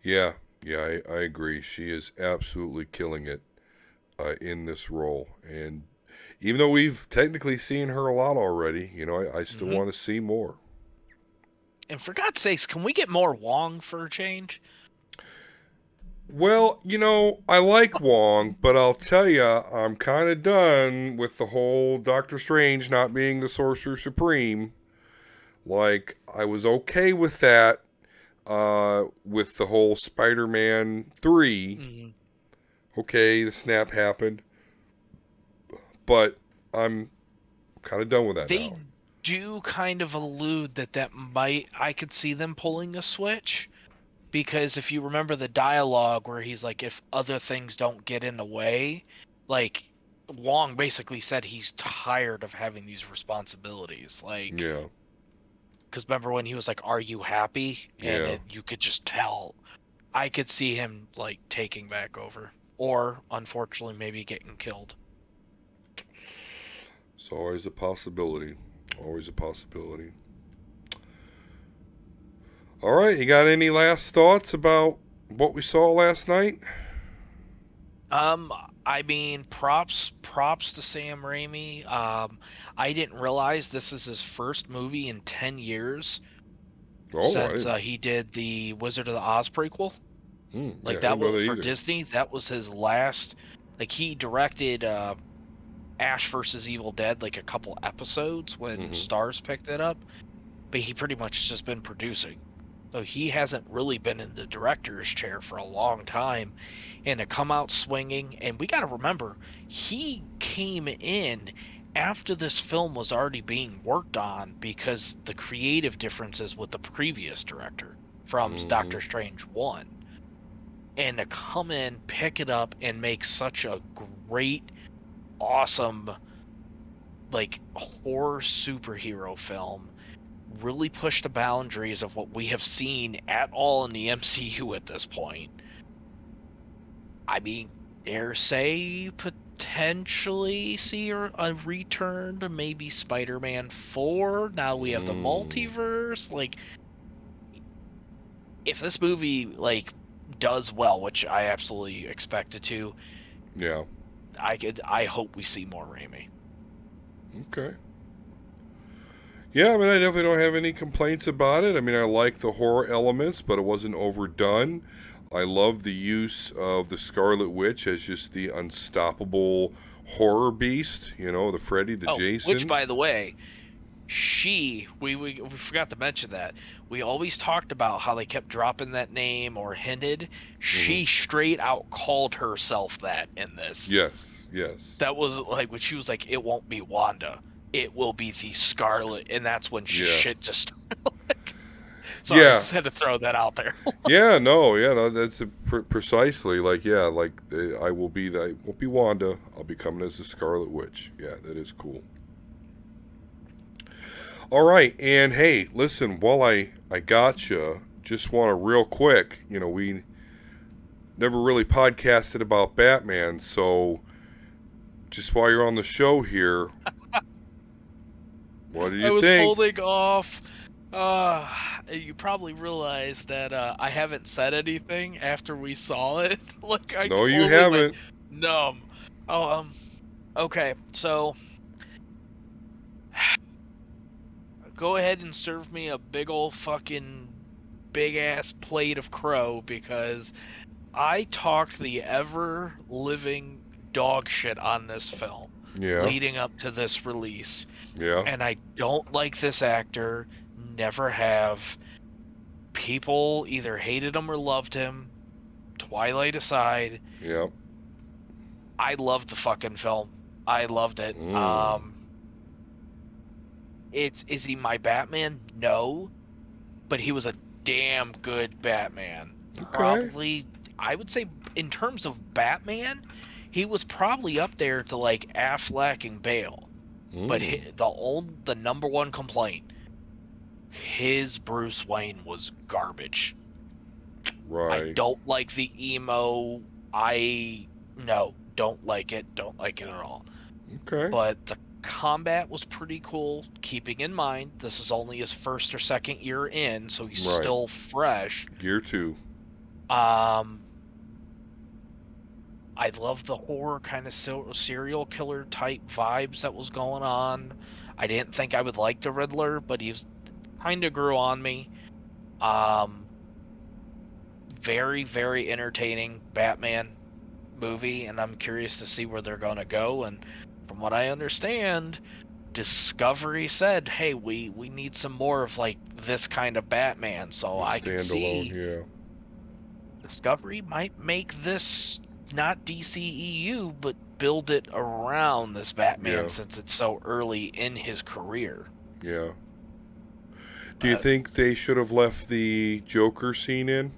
Yeah. Yeah, I agree. She is absolutely killing it in this role. And even though we've technically seen her a lot already, I still hmm want to see more. And for God's sakes, can we get more Wong for a change? Well, I like Wong, but I'll tell you, I'm kind of done with the whole Doctor Strange not being the Sorcerer Supreme. Like, I was okay with that with the whole Spider Man 3. hmm Okay, the snap happened, but I'm kind of done with that They now. do kind of allude that might, I could see them pulling a switch, because if you remember the dialogue where he's like, if other things don't get in the way, like, Wong basically said he's tired of having these responsibilities. Like, Yeah, because remember when he was like, "Are you happy?" and yeah. you could just tell. I could see him like taking back over, or unfortunately, maybe getting killed. It's always a possibility. Always a possibility. All right, you got any last thoughts about what we saw last night? Um, I mean, props to Sam Raimi. I didn't realize this is his first movie in 10 years Oh, I since didn't. he did the Wizard of the Oz prequel. Yeah, Like, I that didn't know was that for either. Disney. That was his last. Like, he directed Ash versus Evil Dead like a couple episodes when Hmm. Stars picked it up, but he pretty much just been producing. So he hasn't really been in the director's chair for a long time. And to come out swinging, and we got to remember, he came in after this film was already being worked on because the creative differences with the previous director from Hmm. Doctor Strange 1. And to come in, pick it up, and make such a great, awesome, like, horror superhero film, really push the boundaries of what we have seen at all in the MCU at this point. I mean, dare say potentially see a return to maybe Spider-Man 4. Now we have the Mm. multiverse. Like, if this movie like does well, which I absolutely expect it to, Yeah. I hope we see more Raimi. Okay. Yeah, I mean, I definitely don't have any complaints about it. I mean, I like the horror elements, but it wasn't overdone. I love the use of the Scarlet Witch as just the unstoppable horror beast. You know, the Freddy, the Oh, which, Jason. by the way, we forgot to mention that. We always talked about how they kept dropping that name or hinted. Hmm. She straight out called herself that in this. Yes, yes. That was like when she was like, "It won't be Wanda, it will be the Scarlet," and that's when Yeah. shit just. Sorry, Yeah. just had to throw that out there. Yeah, no, that's precisely like, yeah, like I will be the, I won't be Wanda. I'll be coming as the Scarlet Witch. Yeah, that is cool. All right, and hey, listen, while I got you, just want to real quick, we never really podcasted about Batman, so just while you're on the show here, what do I you was think? holding off. You probably realized that I haven't said anything after we saw it. Like I No, you totally went haven't. numb. Oh, okay. So go ahead and serve me a big old fucking big ass plate of crow because I talked the ever living dog shit on this film Yeah, leading up to this release, yeah, and I don't like this actor. Never have. People either hated him or loved him. Twilight aside, yeah. I loved the fucking film. I loved it. Mm. It's is he my Batman? No, but he was a damn good Batman. Okay. Probably, I would say in terms of Batman, he was probably up there to like Affleck and Bale. But Mm. the number one complaint, his Bruce Wayne was garbage. I Right. don't like the emo. I no, don't like it. Don't like it at all. Okay. But the combat was pretty cool, keeping in mind this is only his first or second year in, so he's Right. still fresh. Gear 2. Um, I love the horror kind of serial killer type vibes that was going on. I didn't think I would like the Riddler, but he was kind of grew on me. Um, very entertaining Batman movie, and I'm curious to see where they're going to go. And from what I understand, Discovery said, "Hey, we need some more of like this kind of Batman." So The I could standalone, see yeah. Discovery might make this not DCEU, but build it around this Batman Yeah. since it's so early in his career. Yeah. Do you But think they should have left the Joker scene in?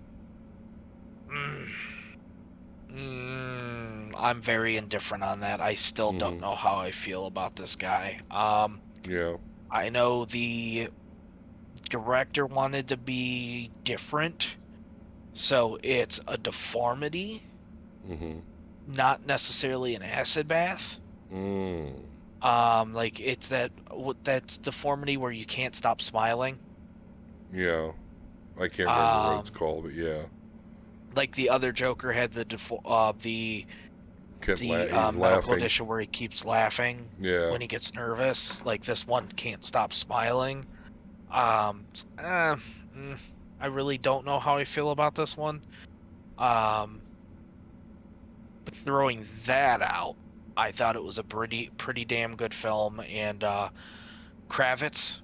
mm, I'm very indifferent on that. I still don't Mm-hmm. know how I feel about this guy. Yeah. I know the director wanted to be different, so it's a deformity, Mm-hmm. not necessarily an acid bath. Mm. Like it's that's deformity where you can't stop smiling. Yeah. I can't remember what it's Um, called, but yeah. like the other Joker had He's medical laughing. condition where he keeps laughing Yeah. when he gets nervous. Like this one can't stop smiling. Um, uh, mm, I really don't know how I feel about this one. Um, but throwing that out, I thought it was a pretty damn good film, and Kravitz,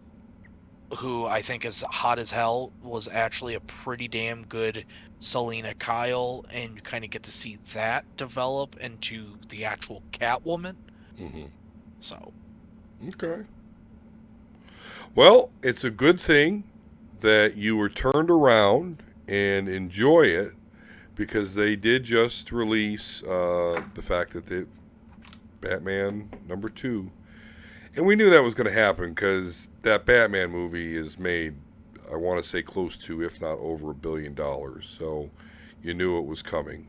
who I think is hot as hell, was actually a pretty damn good Selena Kyle, and you kind of get to see that develop into the actual Catwoman. Mm-hmm. So Okay. Well, it's a good thing that you were turned around and enjoy it because they did just release the fact that the Batman #2, and we knew that was going to happen because that Batman movie is made, I want to say, close to, if not over $1 billion. So you knew it was coming.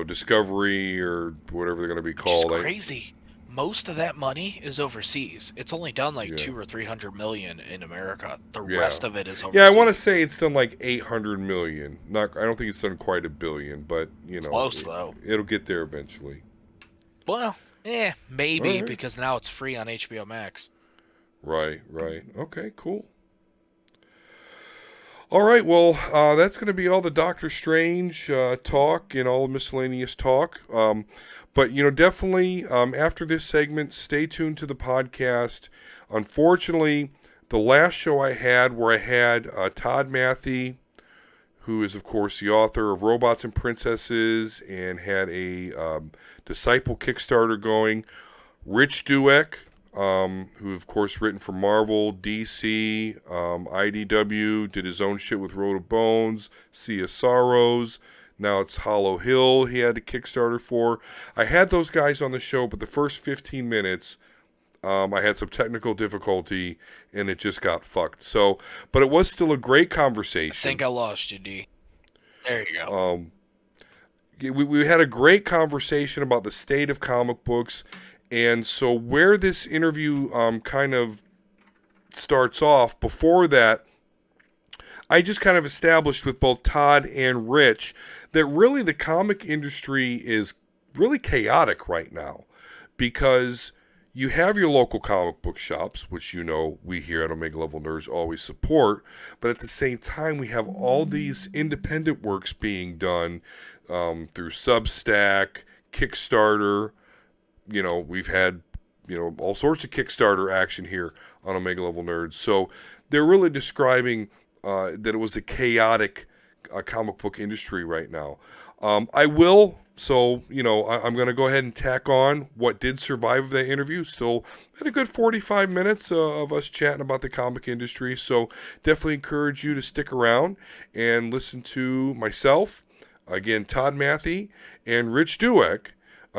Discovery or whatever they're going to be which is called. crazy. Most of that money is overseas. It's only done like Yeah, 200 or 300 million in America. The yeah, rest of it is yeah. I want to overseas. say it's done like 800 million. Not, I don't think it's done quite $1 billion, but Close though. it'll get there eventually. Well, All maybe right. because now it's free on HBO Max. Right, right. Okay, cool. All right, well, that's going to be all the Doctor Strange talk and all miscellaneous talk. But, definitely after this segment, stay tuned to the podcast. Unfortunately, the last show I had where I had Todd Matthy, who is, of course, the author of Robots and Princesses and had a Disciple Kickstarter going, Rich Douek, who of course written for Marvel, DC, IDW, did his own shit with Road of Bones, Sea of Sorrows. Now it's Hollow Hill he had a Kickstarter for. I had those guys on the show, but the first 15 minutes, I had some technical difficulty and it just got fucked. So, but it was still a great I conversation. think I lost you, D. There you go. We had a great conversation about the state of comic books. And so where this interview kind of starts off, before that, I just kind of established with both Todd and Rich that really the comic industry is really chaotic right now because you have your local comic book shops, which we here at Omega Level Nerds always support, but at the same time we have all these independent works being done through Substack, Kickstarter. We've had, all sorts of Kickstarter action here on Omega Level Nerds. So they're really describing that it was a chaotic comic book industry right now. I'm going to go ahead and tack on what did survive of that interview. Still had a good 45 minutes of us chatting about the comic industry. So definitely encourage you to stick around and listen to myself, again, Todd Matthy, and Rich Douek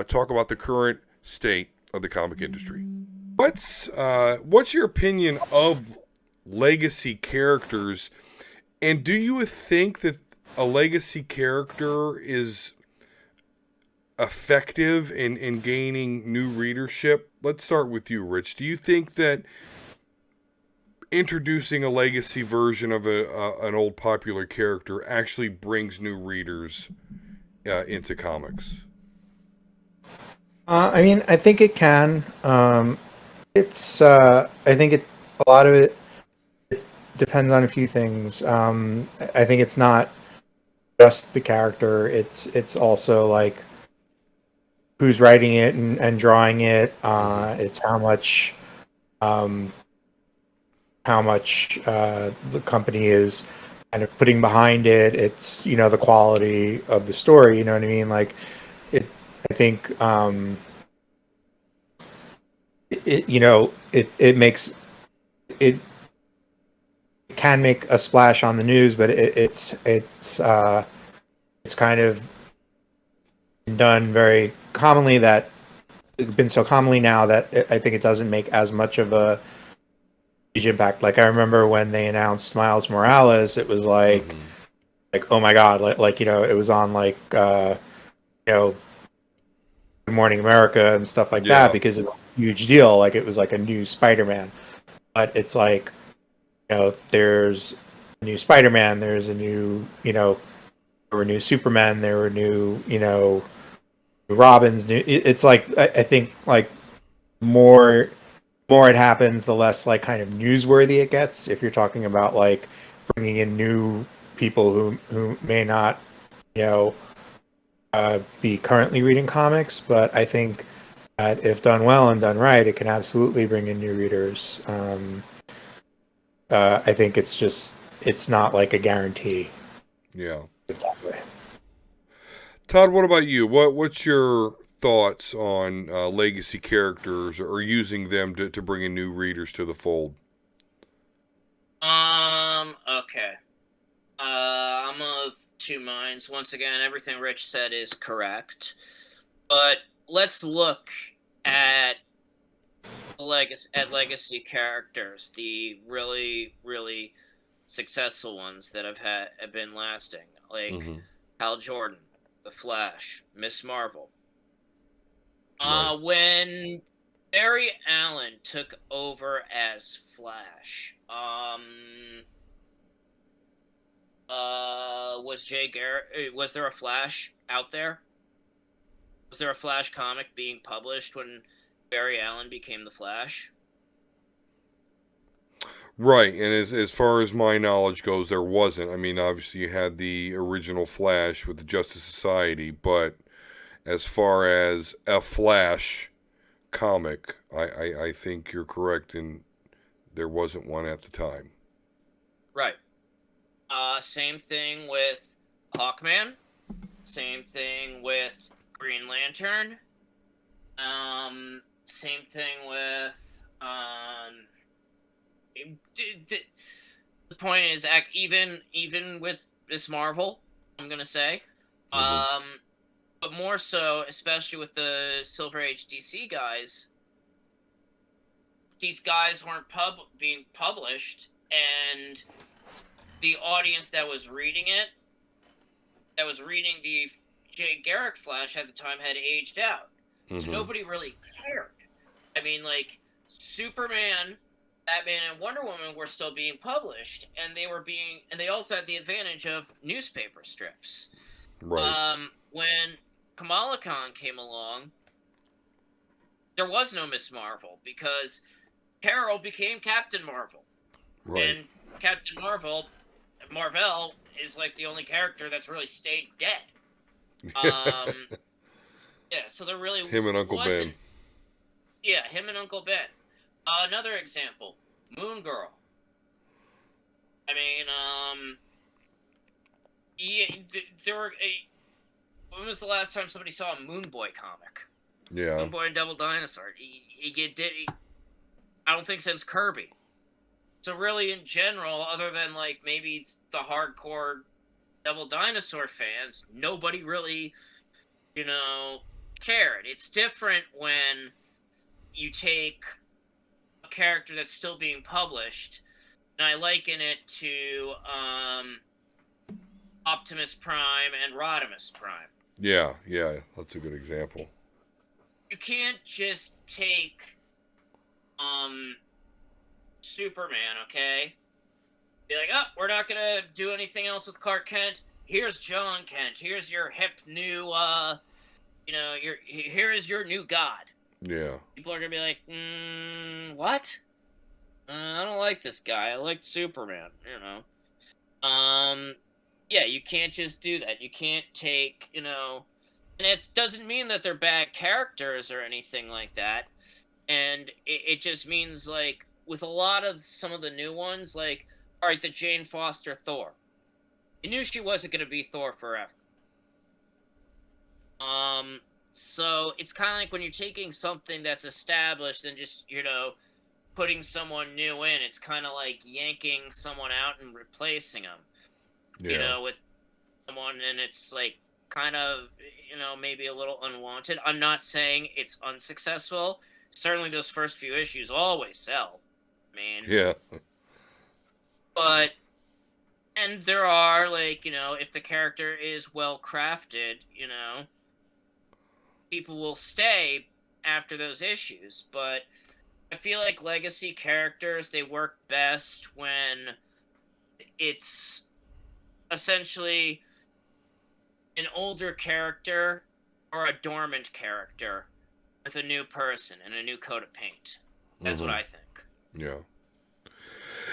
talk about the current state of the comic industry. What's your opinion of legacy characters, and do you think that a legacy character is effective in gaining new readership? Let's start with you, Rich. Do you think that introducing a legacy version of an old popular character actually brings new readers into comics? I think it can. I think a lot of it depends on a few things. I think it's not just the character. It's also like who's writing it and drawing it. It's how much the company is kind of putting behind it. It's the quality of the story. You know what I mean? Like it. I think it makes it can make a splash on the news, but it's kind of done very commonly that it's been so commonly now that I think it doesn't make as much of a huge impact. Like I remember when they announced Miles Morales, it was like oh my god, it was on Good Morning America and stuff like that because it was a huge deal. Like it was like a new Spider-Man, but it's like there's a new Spider-Man, there's a new there were new Superman, there were new Robins. It's like I think like more it happens, the less like kind of newsworthy it gets. If you're talking about like bringing in new people who may not be currently reading comics, but I think that if done well and done right, it can absolutely bring in new readers. I think it's not like a guarantee. Yeah. That way. Todd, what about you? What's your thoughts on legacy characters or using them to bring in new readers to the fold? Okay. I'm of two minds. Once again, everything Rich said is correct. But let's look at legacy characters, the really, really successful ones that have been lasting, like Hal Jordan, The Flash, Miss Marvel. Right. When Barry Allen took over as Flash, was Jay Garrett? Was there a Flash out there? Was there a Flash comic being published when Barry Allen became the Flash? Right, and as far as my knowledge goes, there wasn't. I mean, obviously you had the original Flash with the Justice Society, but as far as a Flash comic, I think you're correct in there wasn't one at the time. Right. Same thing with Hawkman. Same thing with Green Lantern. Same thing with the point is, even with Miss Marvel, I'm gonna say, but more so, especially with the Silver Age DC guys, these guys weren't being published, and the audience that was reading the Jay Garrick Flash at the time had aged out. So nobody really cared. I mean, like, Superman, Batman, and Wonder Woman were still being published, and they also had the advantage of newspaper strips. Right. When Kamala Khan came along, there was no Miss Marvel because Carol became Captain Marvel. Right. And Captain Marvel is like the only character that's really stayed dead. Yeah, so there really Him and Uncle Ben. Yeah, him and Uncle Ben. Another example, Moon Girl. I mean, yeah, there were when was the last time somebody saw a Moon Boy comic? Yeah. Moon Boy and Devil Dinosaur. I don't think since Kirby. So really, in general, other than like maybe the hardcore Devil Dinosaur fans, nobody really, cared. It's different when you take a character that's still being published, and I liken it to Optimus Prime and Rodimus Prime. Yeah, that's a good example. You can't just take Superman, okay? Be like, oh, we're not gonna do anything else with Clark Kent. Here's John Kent. Here's your hip new, here is your new god. Yeah. People are gonna be like, what? I don't like this guy. I like Superman. Yeah, you can't just do that. You can't take, and it doesn't mean that they're bad characters or anything like that. And it just means, like, with a lot of some of the new ones, like, all right, the Jane Foster Thor. You knew she wasn't going to be Thor forever. So it's kind of like when you're taking something that's established and just, putting someone new in, it's kind of like yanking someone out and replacing them. Yeah. With someone, and it's like kind of, maybe a little unwanted. I'm not saying it's unsuccessful. Certainly those first few issues always sell, man. Yeah. But, and there are, like, if the character is well crafted, people will stay after those issues. But I feel like legacy characters, they work best when it's essentially an older character or a dormant character with a new person and a new coat of paint. That's what I think. Yeah.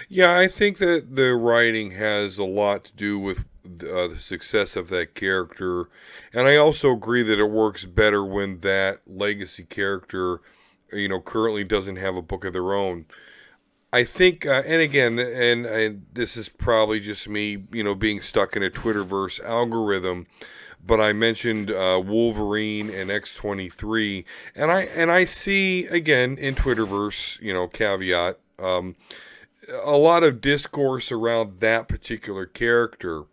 Yeah, I think that the writing has a lot to do with the success of that character. And I also agree that it works better when that legacy character, currently doesn't have a book of their own. I think, and again, and this is probably just me, being stuck in a Twitterverse algorithm, but I mentioned Wolverine and X-23, and I see, again, in Twitterverse, caveat, a lot of discourse around that particular character.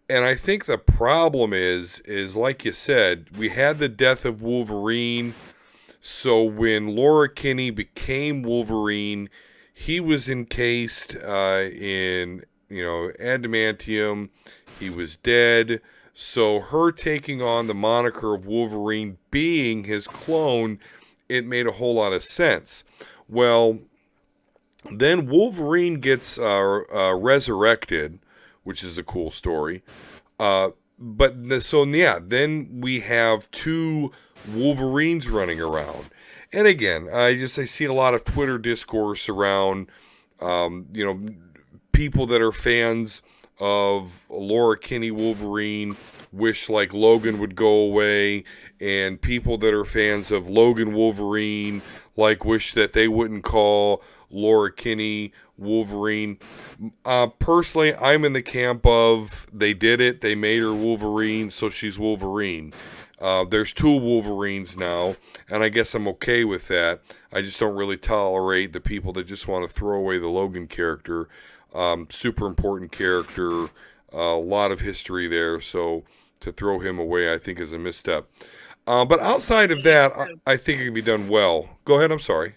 And I think the problem is like you said, we had the death of Wolverine, so when Laura Kinney became Wolverine, he was encased in, adamantium. He was dead. So her taking on the moniker of Wolverine, being his clone, it made a whole lot of sense. Well, then Wolverine gets resurrected, which is a cool story. Then we have two Wolverines running around. And again, I see a lot of Twitter discourse around You know, people that are fans of Laura Kinney Wolverine wish like Logan would go away, and people that are fans of Logan Wolverine like wish that they wouldn't call Laura Kinney Wolverine. Personally, I'm in the camp of they did it, they made her Wolverine, so she's Wolverine. There's two Wolverines now, and I guess I'm okay with that. I just don't really tolerate the people that just want to throw away the Logan character. Super important character, a lot of history there, so to throw him away I think is a misstep. But outside of that, I think it can be done well. Go ahead, I'm sorry.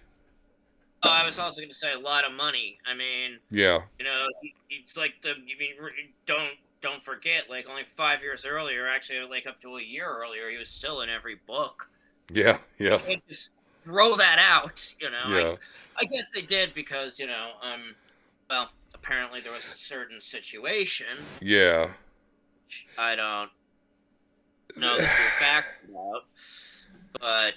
I was also going to say a lot of money. I mean, Yeah. you know, it's like don't forget, like only 5 years earlier, actually, like up to a year earlier, he was still in every book. Yeah, yeah. You can't just throw that out, you know. Yeah. I guess they did because, you know, well, apparently there was a certain situation. Yeah. Which I don't know the true fact about, but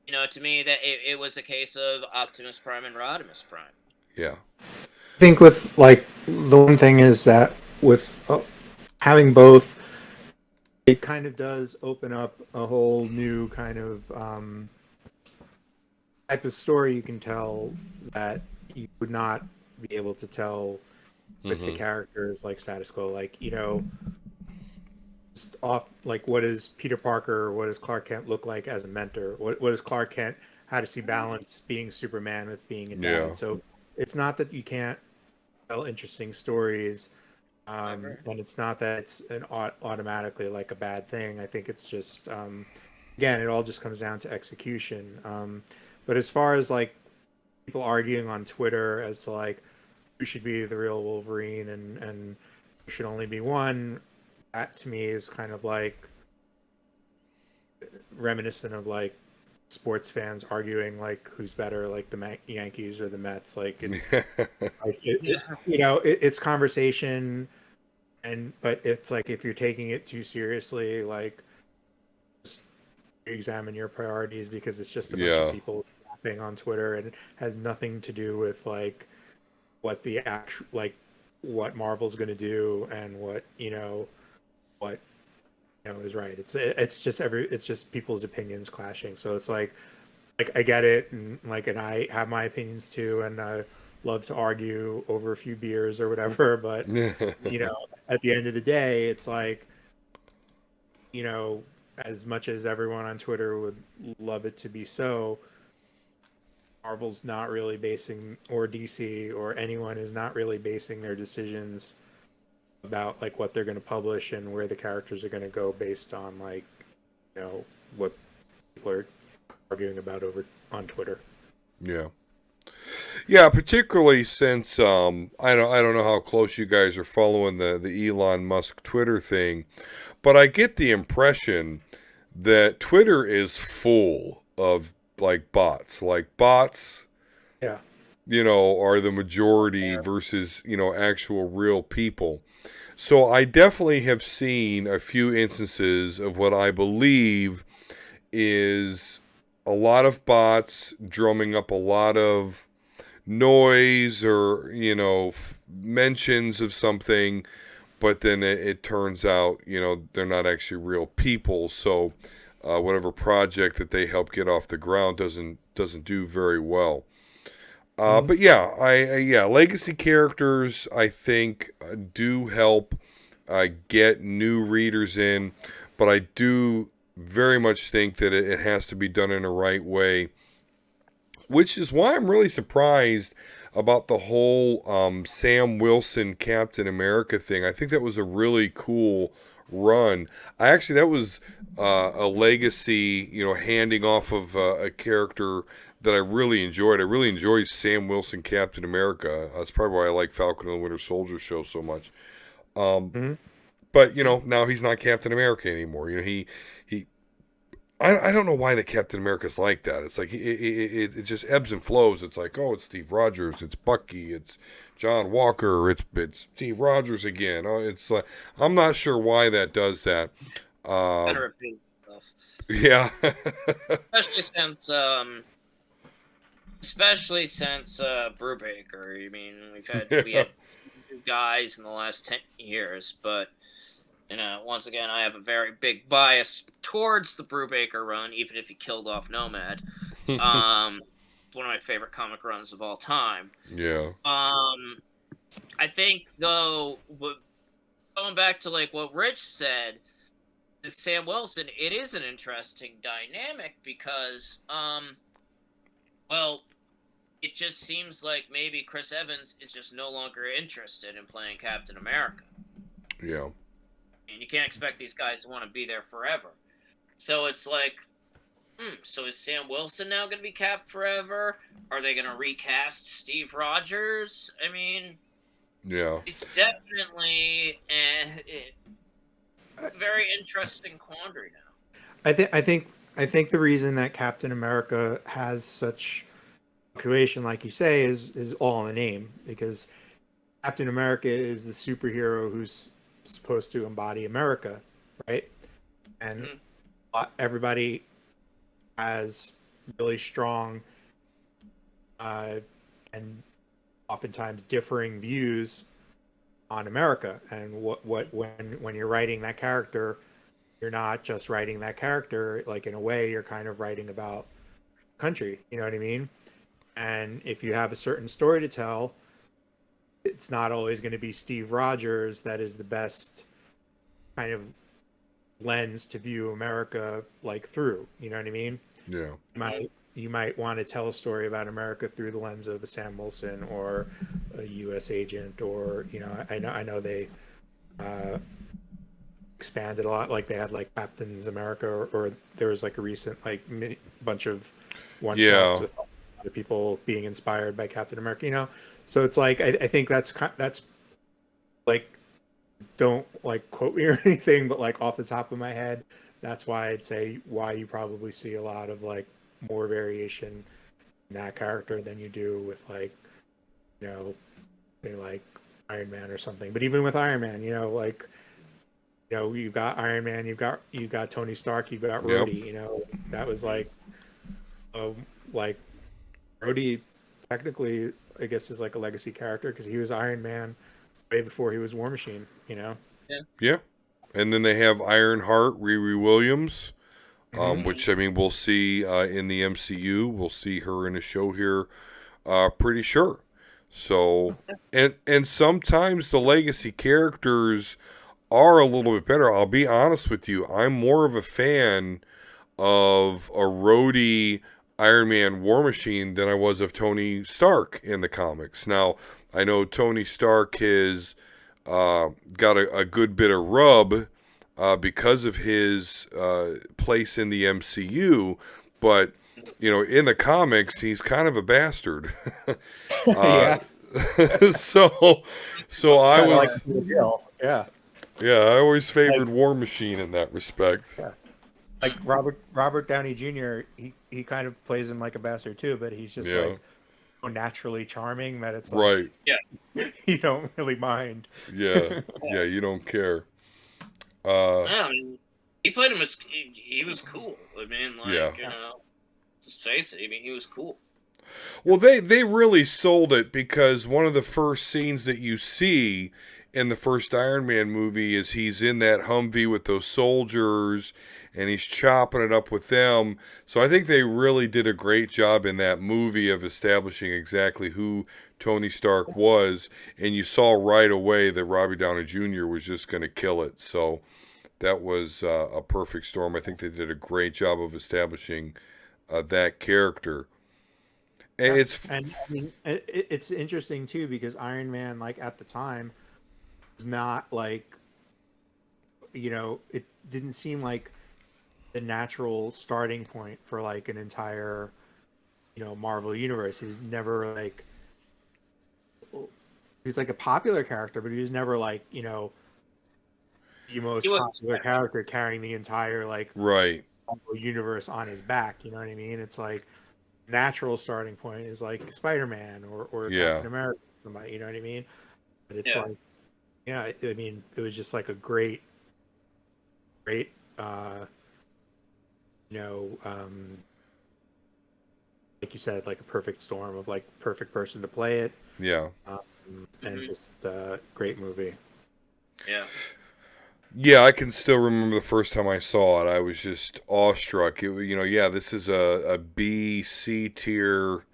you know, to me that it was a case of Optimus Prime and Rodimus Prime. Yeah. I think with like the one thing is that with having both, it kind of does open up a whole new kind of type of story you can tell that you would not be able to tell with the characters like status quo. Like, you know, just off like what does Peter Parker, what does Clark Kent look like as a mentor? What does Clark Kent, how to see balance being Superman with being a dad? Yeah. So it's not that you can't tell interesting stories, and it's not that it's an automatically like a bad thing. I think it's just again, it all just comes down to execution. But as far as like people arguing on Twitter as to like who should be the real Wolverine and there should only be one, that to me is kind of like reminiscent of like sports fans arguing like who's better, like the Yankees or the Mets. Like, you know, it's conversation, but it's like if you're taking it too seriously, like just examine your priorities because it's just a bunch of people laughing on Twitter and it has nothing to do with like what the actual like what Marvel's going to do and what is right. It's just people's opinions clashing. So it's like I get it, and I have my opinions too, and I love to argue over a few beers or whatever. But you know, at the end of the day, it's like, you know, as much as everyone on Twitter would love it to be so, Marvel's not really basing, or DC or anyone is not really basing their decisions about like what they're going to publish and where the characters are going to go based on like, you know, what people are arguing about over on Twitter. Yeah, particularly since I don't know how close you guys are following the Elon Musk Twitter thing, but I get the impression that Twitter is full of like bots. Yeah. You know, are the majority versus, you know, actual real people. So I definitely have seen a few instances of what I believe is a lot of bots drumming up a lot of noise or, you know, mentions of something, but then it turns out, you know, they're not actually real people. So whatever project that they help get off the ground doesn't do very well. But yeah, legacy characters I think do help get new readers in, but I do very much think that it has to be done in the right way, which is why I'm really surprised about the whole Sam Wilson Captain America thing. I think that was a really cool run. That was a legacy, you know, handing off of a character that I really enjoyed. I really enjoyed Sam Wilson Captain America. That's probably why I like Falcon and the Winter Soldier show so much. But you know, now he's not Captain America anymore. You know, I don't know why the Captain America's like that. It's like it just ebbs and flows. It's like, oh, it's Steve Rogers, it's Bucky, it's John Walker, it's Steve Rogers again. Oh, it's like I'm not sure why that does that. Kind of repeat itself. Yeah. Especially since especially since Brubaker. I mean, we Yeah. had two guys in the last 10 years, but once again, I have a very big bias towards the Brubaker run, even if he killed off Nomad. It's one of my favorite comic runs of all time. Yeah. I think though, going back to like what Rich said, with Sam Wilson, it is an interesting dynamic because, well, it just seems like maybe Chris Evans is just no longer interested in playing Captain America. Yeah. And you can't expect these guys to want to be there forever. So it's like, so is Sam Wilson now going to be Cap forever? Are they going to recast Steve Rogers? I mean, Yeah. it's definitely a very interesting quandary now. I think the reason that Captain America has such creation, like you say, is all in the name, because Captain America is the superhero who's supposed to embody America, right? And everybody has really strong and oftentimes differing views on America. And what when you're writing that character, you're not just writing that character. Like, in a way, you're kind of writing about country. You know what I mean? And if you have a certain story to tell, it's not always going to be Steve Rogers that is the best kind of lens to view America like through. You know what I mean? Yeah. You might want to tell a story about America through the lens of a Sam Wilson or a U.S. agent, or I know they expanded a lot. Like, they had like Captain's America, or there was like a recent like bunch of one shots with a lot of people being inspired by Captain America. So it's like I think that's like, don't like quote me or anything, but like off the top of my head, that's why I'd say why you probably see a lot of like more variation in that character than you do with like, say like Iron Man or something. But even with Iron Man, like, you've got Iron Man, you've got Tony Stark, you've got Rhodey. That was like Rhodey technically, I guess, is like a legacy character because he was Iron Man way before he was War Machine. Yeah. And then they have Ironheart, Riri Williams, which, I mean, we'll see in the MCU. We'll see her in a show here, pretty sure. So, and sometimes the legacy characters are a little bit better. I'll be honest with you. I'm more of a fan of a Rhodey Iron Man War Machine than I was of Tony Stark in the comics. Now, I know Tony Stark has got a good bit of rub because of his place in the MCU, but in the comics, he's kind of a bastard. Yeah. So I was, yeah. yeah, I always favored War Machine in that respect. Yeah. Like Robert Downey Jr., he kind of plays him like a bastard too, but he's just like so naturally charming that it's like, Yeah, you don't really mind. Yeah, you don't care. I mean, he played him as he was cool. I mean, like let's face it. I mean, he was cool. Well, they really sold it because one of the first scenes that you see in the first Iron Man movie is he's in that Humvee with those soldiers and he's chopping it up with them. So I think they really did a great job in that movie of establishing exactly who Tony Stark was, and you saw right away that Robbie Downey Jr. was just going to kill it. So that was a perfect storm. I think they did a great job of establishing that character. And I mean, it's interesting too because Iron Man, like at the time, was not like, it didn't seem like the natural starting point for like an entire, Marvel universe. He was never like, he's like a popular character, but he was never like, the most popular character carrying the entire like right Marvel universe on his back. You know what I mean? It's like natural starting point is like Spider-Man or Captain America, somebody. You know what I mean? But it's like, I mean, it was just like a great, like you said, like a perfect storm of like perfect person to play it. Yeah. And just great movie. Yeah. Yeah, I can still remember the first time I saw it. I was just awestruck. This is a B, C tier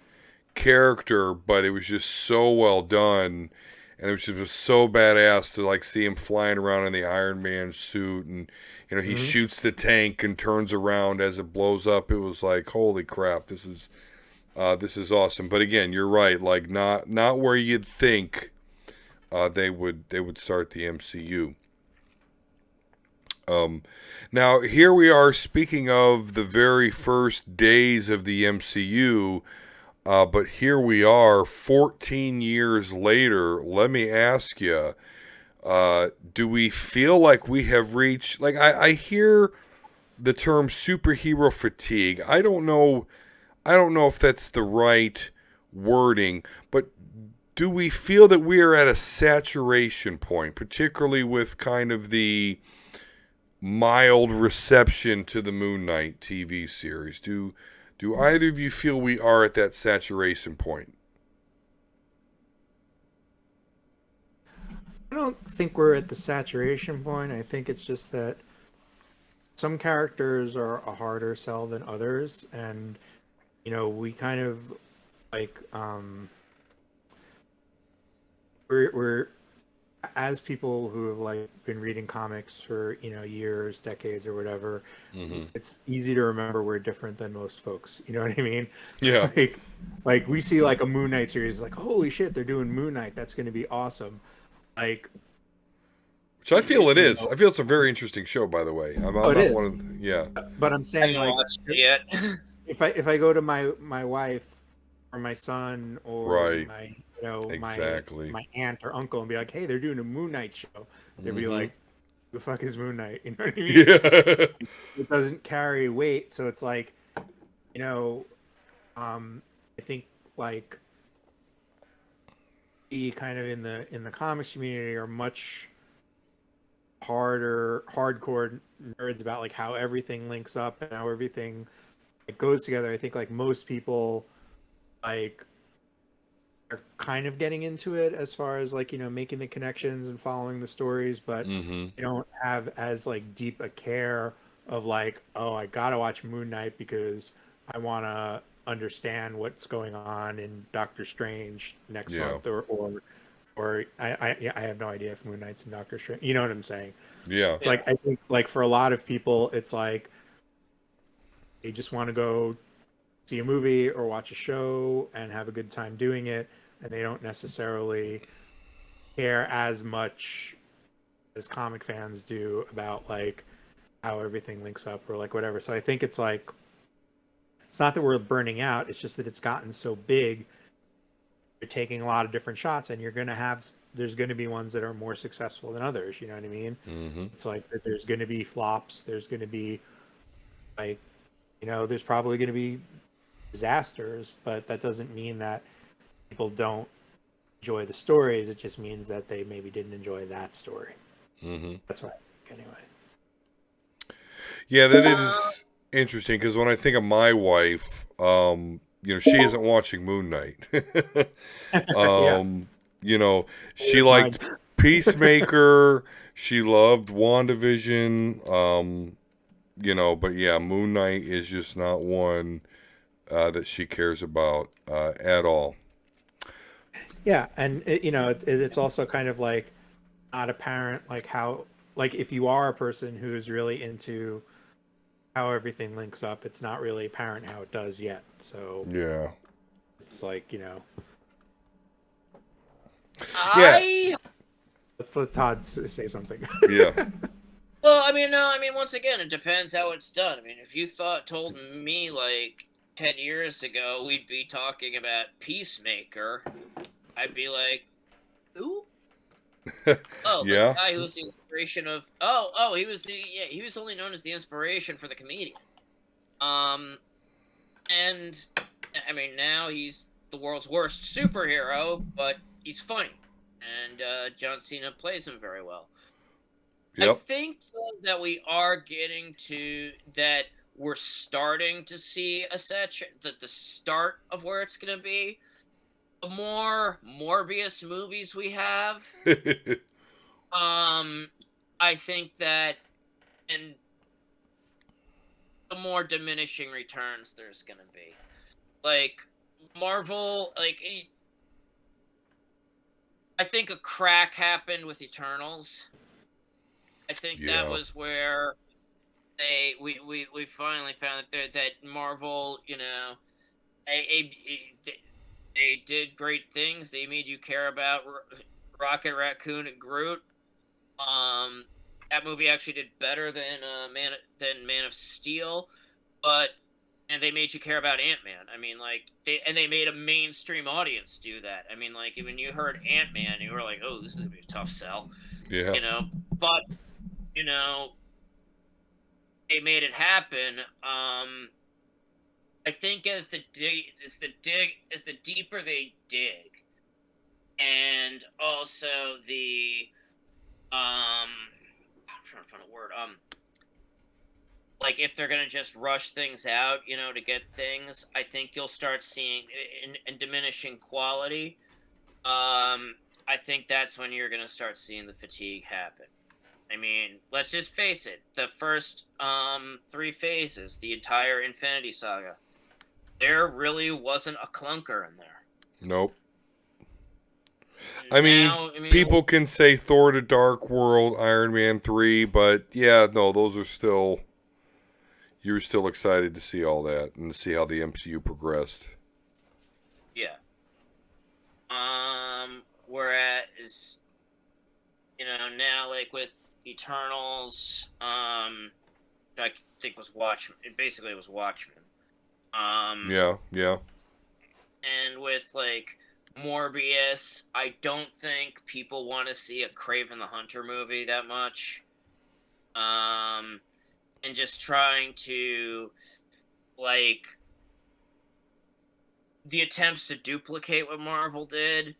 character, but it was just so well done, and it was just so badass to like see him flying around in the Iron Man suit, and he shoots the tank and turns around as it blows up. It was like, holy crap, this is awesome. But again, you're right, like not where you'd think they would start the MCU. Now here we are, speaking of the very first days of the MCU. But here we are 14 years later. Let me ask you, do we feel like we have reached, like I hear the term superhero fatigue. I don't know if that's the right wording, but do we feel that we are at a saturation point, particularly with kind of the mild reception to the Moon Knight TV series? Do either of you feel we are at that saturation point? I don't think we're at the saturation point. I think it's just that some characters are a harder sell than others, and we kind of like we're as people who have like been reading comics for years, decades, or whatever. It's easy to remember we're different than most folks. You know what I mean? Yeah. like we see like a Moon Knight series, like holy shit, they're doing Moon Knight. That's going to be awesome. Like, which I feel it is. I feel it's a very interesting show, by the way. I'm not one of yeah. But I'm saying, like, watched it yet. if I go to my wife or my son or Right. my Exactly. my aunt or uncle and be like, hey, they're doing a Moon Knight show, they'd be like, the fuck is Moon Knight? You know what I mean? Yeah. It doesn't carry weight, so it's like, I think like the kind of in the comics community are much hardcore nerds about like how everything links up and how everything like goes together. I think like most people like are kind of getting into it as far as like making the connections and following the stories, but they don't have as like deep a care of like, oh, I gotta watch Moon Knight because I want to understand what's going on in Doctor Strange next month, or I have no idea if Moon Knight's in Doctor Strange. You know what I'm saying? Yeah. It's like, I think like for a lot of people, it's like they just want to go see a movie or watch a show and have a good time doing it, and they don't necessarily care as much as comic fans do about like how everything links up or like whatever. So I think it's like, it's not that we're burning out, it's just that it's gotten so big. You're taking a lot of different shots, and there's going to be ones that are more successful than others. You know what I mean? It's like there's going to be flops. There's going to be like, there's probably going to be disasters, but that doesn't mean that people don't enjoy the stories. It just means that they maybe didn't enjoy that story. That's what I think anyway. Yeah, that is interesting, because when I think of my wife, she isn't watching Moon Knight. She liked Peacemaker. She loved WandaVision. But yeah, Moon Knight is just not one that she cares about at all. Yeah, and it's also kind of like not apparent like how, like if you are a person who's really into how everything links up, it's not really apparent how it does yet. So yeah, it's like let's let Todd say something. Yeah. Well, I mean, no, once again, it depends how it's done. I mean, if you told me like 10 years ago we'd be talking about Peacemaker, I'd be like, who? Oh, yeah. the guy who was the inspiration of he was only known as the inspiration for the comedian. And I mean, now he's the world's worst superhero, but he's funny, and John Cena plays him very well. Yep. I think that we are getting to that we're starting to see the start of where it's going to be. The more Morbius movies we have, I think that, and the more diminishing returns there's going to be. Like, Marvel, like, I think a crack happened with Eternals. I think that was where we finally found that Marvel, you know, they did great things. They made you care about Rocket Raccoon and Groot. That movie actually did better than Man of Steel, and they made you care about Ant-Man. I mean, like, they made a mainstream audience do that. I mean, like, when you heard Ant-Man, you were like, oh, this is gonna be a tough sell. Yeah. You know, but you know, they made it happen. I think as the deeper they dig, and also I'm trying to find a word. Like, if they're gonna just rush things out, you know, to get things, I think you'll start seeing in diminishing quality. I think that's when you're gonna start seeing the fatigue happen. I mean, let's just face it. The first 3 phases, the entire Infinity Saga, there really wasn't a clunker in there. Nope. I mean, people can say Thor: The Dark World, Iron Man 3, but yeah, no, those are still... You're still excited to see all that and to see how the MCU progressed. Yeah. Whereas, you know, now, like, with Eternals, I think was Watchmen. It basically was Watchmen. Yeah. And with, like, Morbius, I don't think people want to see a Kraven the Hunter movie that much. And just trying to, like, the attempts to duplicate what Marvel did,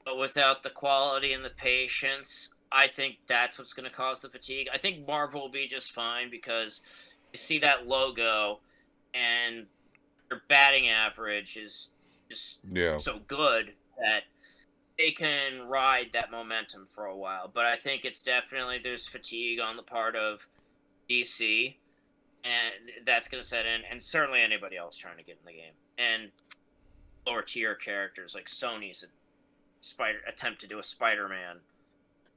but without the quality and the patience, I think that's what's going to cause the fatigue. I think Marvel will be just fine because you see that logo and their batting average is just so good that they can ride that momentum for a while. But I think it's definitely, there's fatigue on the part of DC, and that's going to set in, and certainly anybody else trying to get in the game. And lower tier characters like Sony's attempt to do a Spider-Man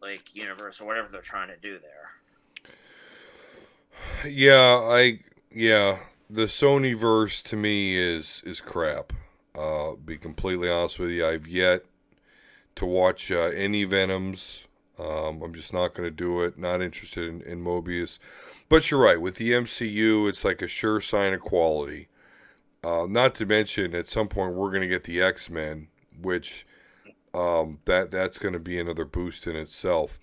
like universe or whatever they're trying to do there. The Sony verse to me is crap. Be completely honest with you, I've yet to watch any Venoms. I'm just not going to do it. Not interested in Mobius. But you're right. With the MCU, it's like a sure sign of quality. Not to mention, at some point, we're going to get the X-Men, which that's going to be another boost in itself.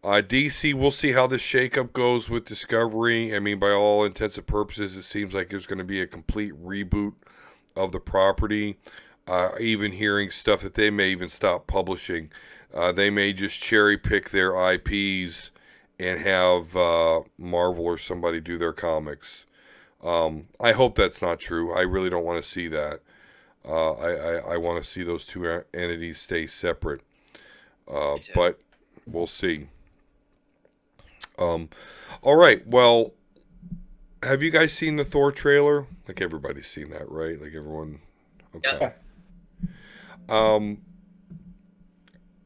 DC, we'll see how this shakeup goes with Discovery. I mean, by all intents and purposes, it seems like there's going to be a complete reboot of the property. Even hearing stuff that they may even stop publishing. They may just cherry pick their IPs and have Marvel or somebody do their comics. I hope that's not true. I really don't want to see that. I want to see those two entities stay separate. But we'll see. All right. Well, have you guys seen the Thor trailer? Like, everybody's seen that, right? Like, everyone. Okay. Yeah.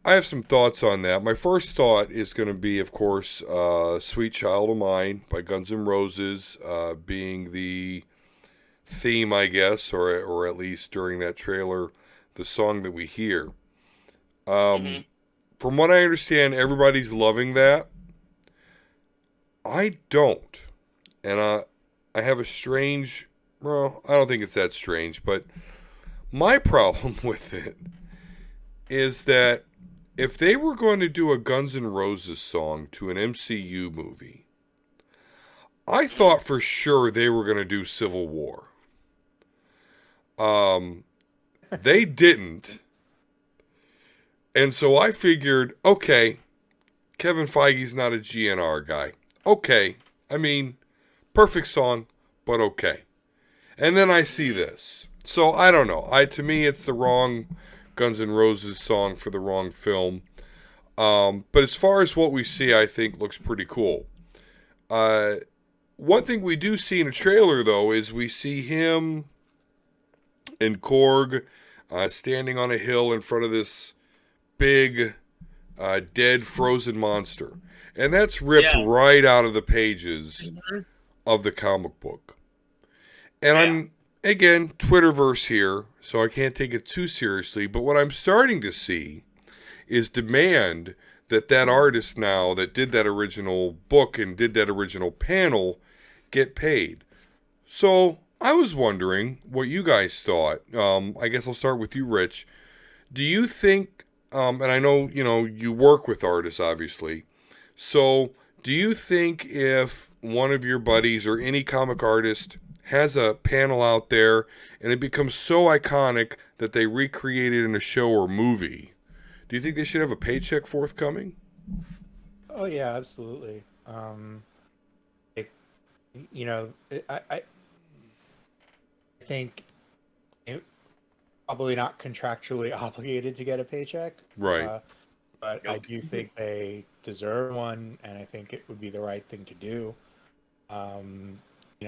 I have some thoughts on that. My first thought is going to be, of course, Sweet Child of Mine by Guns N' Roses being the theme, I guess, or at least during that trailer, the song that we hear. From what I understand, everybody's loving that. I don't. And I have a strange... Well, I don't think it's that strange, but my problem with it is that if they were going to do a Guns N' Roses song to an MCU movie, I thought for sure they were going to do Civil War. They didn't. And so I figured, okay, Kevin Feige's not a GNR guy. Okay, I mean, Perfect song, but okay. And then I see this. So I don't know. To me, it's the wrong Guns N' Roses song for the wrong film. But as far as what we see, I think looks pretty cool. One thing we do see in a trailer, though, is we see him and Korg standing on a hill in front of this big dead frozen monster. And that's ripped right out of the pages of the comic book. And I'm, again, Twitterverse here, so I can't take it too seriously. But what I'm starting to see is demand that artist now that did that original book and did that original panel get paid. So I was wondering what you guys thought. I guess I'll start with you, Rich. Do you think, and I know, you work with artists, obviously. So do you think if one of your buddies or any comic artist has a panel out there and it becomes so iconic that they recreate it in a show or movie, do you think they should have a paycheck forthcoming? Oh yeah, absolutely. I think it, probably not contractually obligated to get a paycheck, Right. but I do think they deserve one, and I think it would be the right thing to do.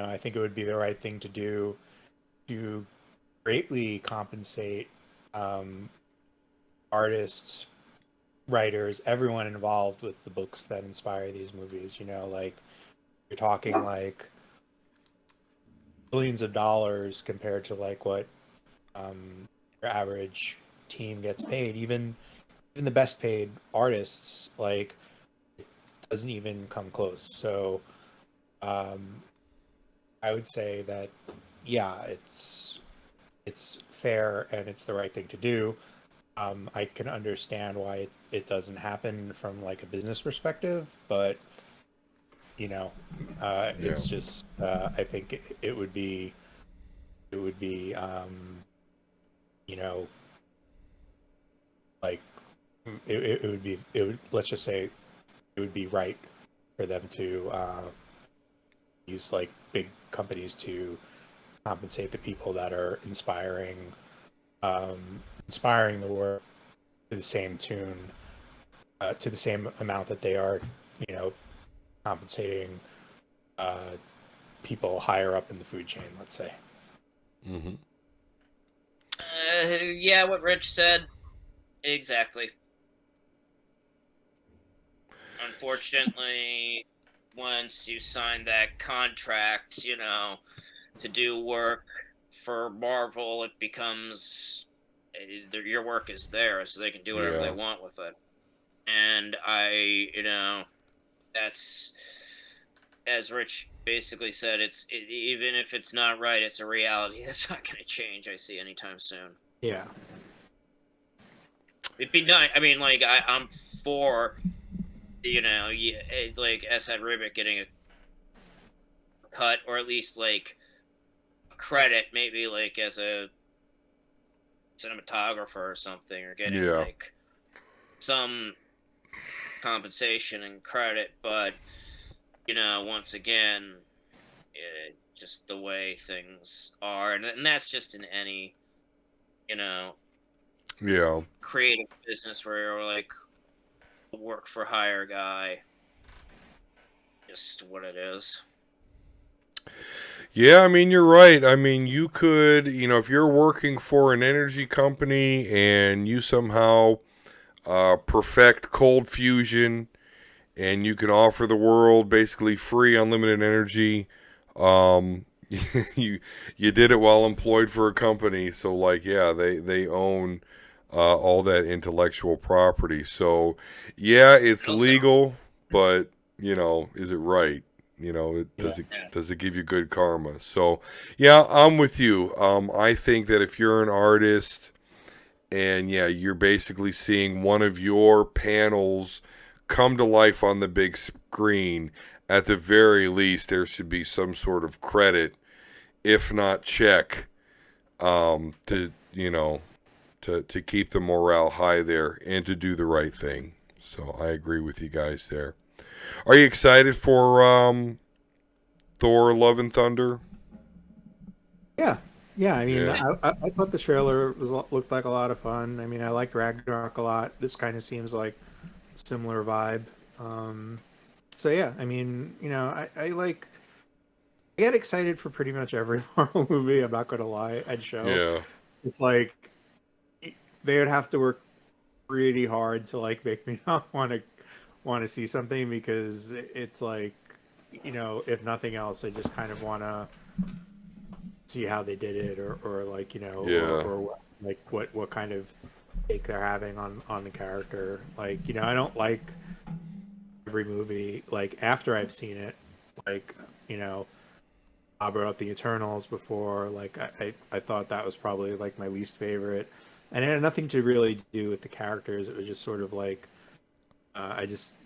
I think it would be the right thing to do to greatly compensate artists, writers, everyone involved with the books that inspire these movies. Like you're talking like billions of dollars compared to like what your average team gets paid. Even the best paid artists, like, it doesn't even come close. So I would say that it's fair and it's the right thing to do. I can understand why it doesn't happen from like a business perspective, but it's just I think it would be like let's just say it would be right for them to these like big companies to compensate the people that are inspiring the work to the same tune, to the same amount that they are, compensating people higher up in the food chain, let's say. Mm-hmm. Yeah, what Rich said. Exactly. Unfortunately, once you sign that contract, to do work for Marvel, it becomes your work is there, so they can do whatever they want with it. And that's, as Rich basically said, even if it's not right, it's a reality that's not going to change, I see, anytime soon. Yeah. It'd be nice. I mean, like, I'm for, like Esad Ribic getting a cut, or at least, like, a credit, maybe, like, as a cinematographer or something, or getting, like, some compensation and credit, but, once again, just the way things are, and that's just in any, creative business where you're like a work for hire guy, just what it is. Yeah, I mean, you're right. I mean, you could, if you're working for an energy company and you somehow perfect cold fusion and you can offer the world basically free unlimited energy, you did it while employed for a company. So, like, they own all that intellectual property. So, it's legal, but, is it right? Does it give you good karma? So, I'm with you. I think that if you're an artist and you're basically seeing one of your panels come to life on the big screen, at the very least there should be some sort of credit, if not check, to keep the morale high there and to do the right thing. So I agree with you guys there. Are you excited for Thor: Love and Thunder? Yeah, yeah. I mean, Yeah. I thought the trailer looked like a lot of fun. I mean, I liked Ragnarok a lot. This kind of seems like similar vibe. Um, so yeah, I mean, I like. I get excited for pretty much every Marvel movie. I'm not going to lie. I'd show. Yeah. It's like they would have to work pretty hard to like make me not want to see something, because it's like, if nothing else, I just kind of want to see how they did it, or like, Yeah. or like what kind of take they're having on the character. Like, I don't like every movie like after I've seen it, like, I brought up the Eternals before. Like, I thought that was probably like my least favorite, and it had nothing to really do with the characters. It was just sort of like,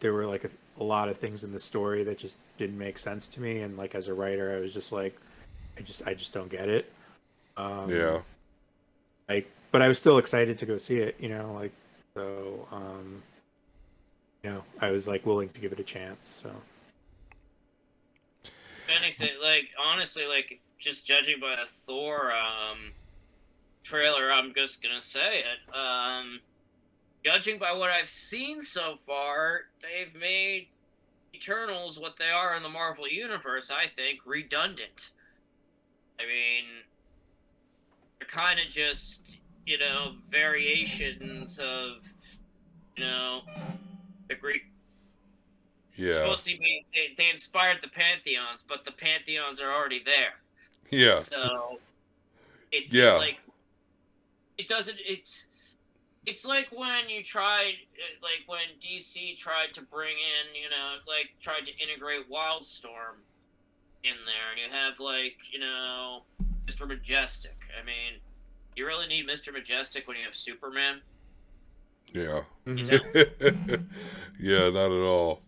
there were like a lot of things in the story that just didn't make sense to me, and like as a writer, I was just like, I just don't get it. Yeah. Like, but I was still excited to go see it. Like, so I was like willing to give it a chance. So. If anything, like honestly, like just judging by the Thor trailer, I'm just gonna say it. Judging by what I've seen so far, they've made Eternals what they are in the Marvel universe, I think, redundant. I mean, they're kind of just, variations of, the Greek. Yeah. Supposed to be, they inspired the Pantheons, but the Pantheons are already there. Yeah. So, Yeah. like, it doesn't, it's like when you tried, like when DC tried to bring in, tried to integrate Wildstorm in there, and you have like, Mr. Majestic. I mean, you really need Mr. Majestic when you have Superman? Yeah. You don't. Yeah, not at all.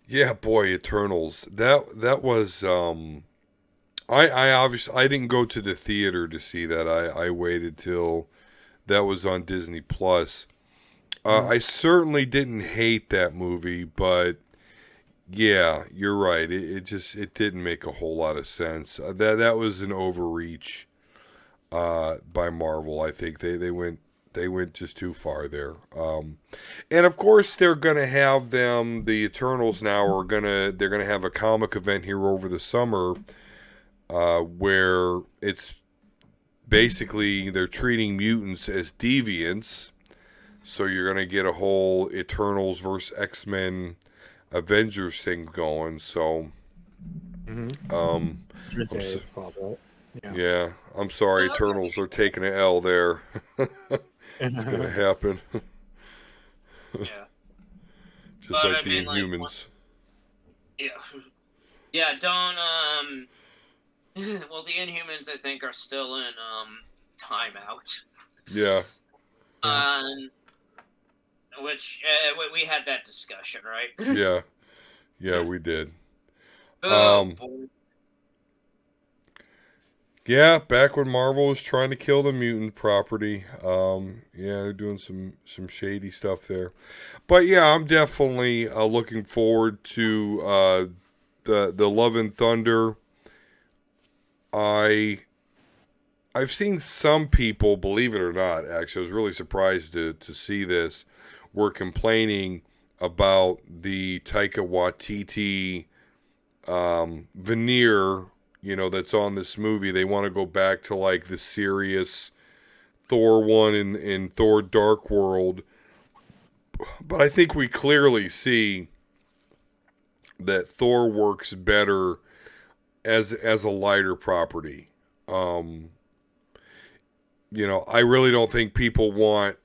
Yeah, boy, Eternals. That was I obviously I didn't go to the theater to see that. I waited till that was on Disney Plus. I certainly didn't hate that movie, but yeah, you're right. It didn't make a whole lot of sense. That was an overreach by Marvel. I think they went just too far there. And of course they're gonna have them. The Eternals now they're gonna have a comic event here over the summer, where it's basically they're treating mutants as deviants. So you're gonna get a whole Eternals versus X-Men Avengers thing going. So, It's called, right? yeah, I'm sorry, Eternals are taking an L there. It's gonna happen. Yeah. Just But, like I the mean, like, Inhumans. Yeah. Yeah, don't, well, the Inhumans, I think, are still in, timeout. Yeah. Which, we had that discussion, right? Yeah. Yeah, we did. Oh, boy. Yeah, back when Marvel was trying to kill the mutant property. Yeah, they're doing some shady stuff there. But yeah, I'm definitely looking forward to the Love and Thunder. I've seen some people, believe it or not, actually, I was really surprised to see this, were complaining about the Taika Waititi veneer, that's on this movie. They want to go back to like the serious Thor one in Thor Dark World. But I think we clearly see that Thor works better as a lighter property. I really don't think people want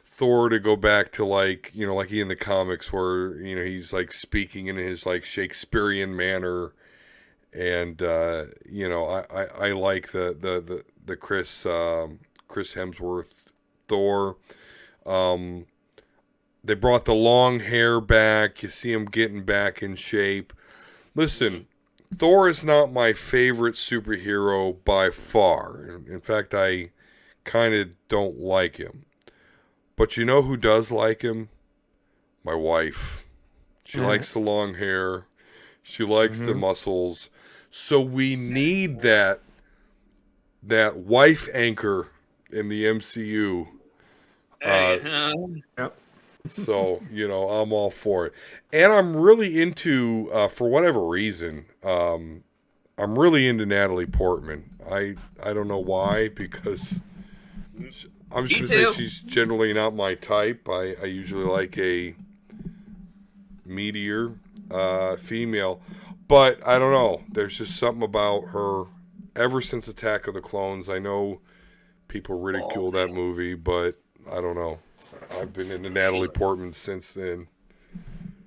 Thor to go back to like he in the comics where he's like speaking in his like Shakespearean manner, and I like the Chris Hemsworth Thor. They brought the long hair back. You see him getting back in shape. Listen, Thor is not my favorite superhero by far. In fact, I kind of don't like him. But you know who does like him? My wife. She likes the long hair. She likes the muscles. So we need that wife anchor in the MCU. Yep. So, I'm all for it. And I'm really into, for whatever reason, I'm really into Natalie Portman. I don't know why, because I'm just going to say she's generally not my type. I usually like a meteor female. But I don't know. There's just something about her ever since Attack of the Clones. I know people ridicule that movie, but I don't know. I've been into Natalie Portman since then.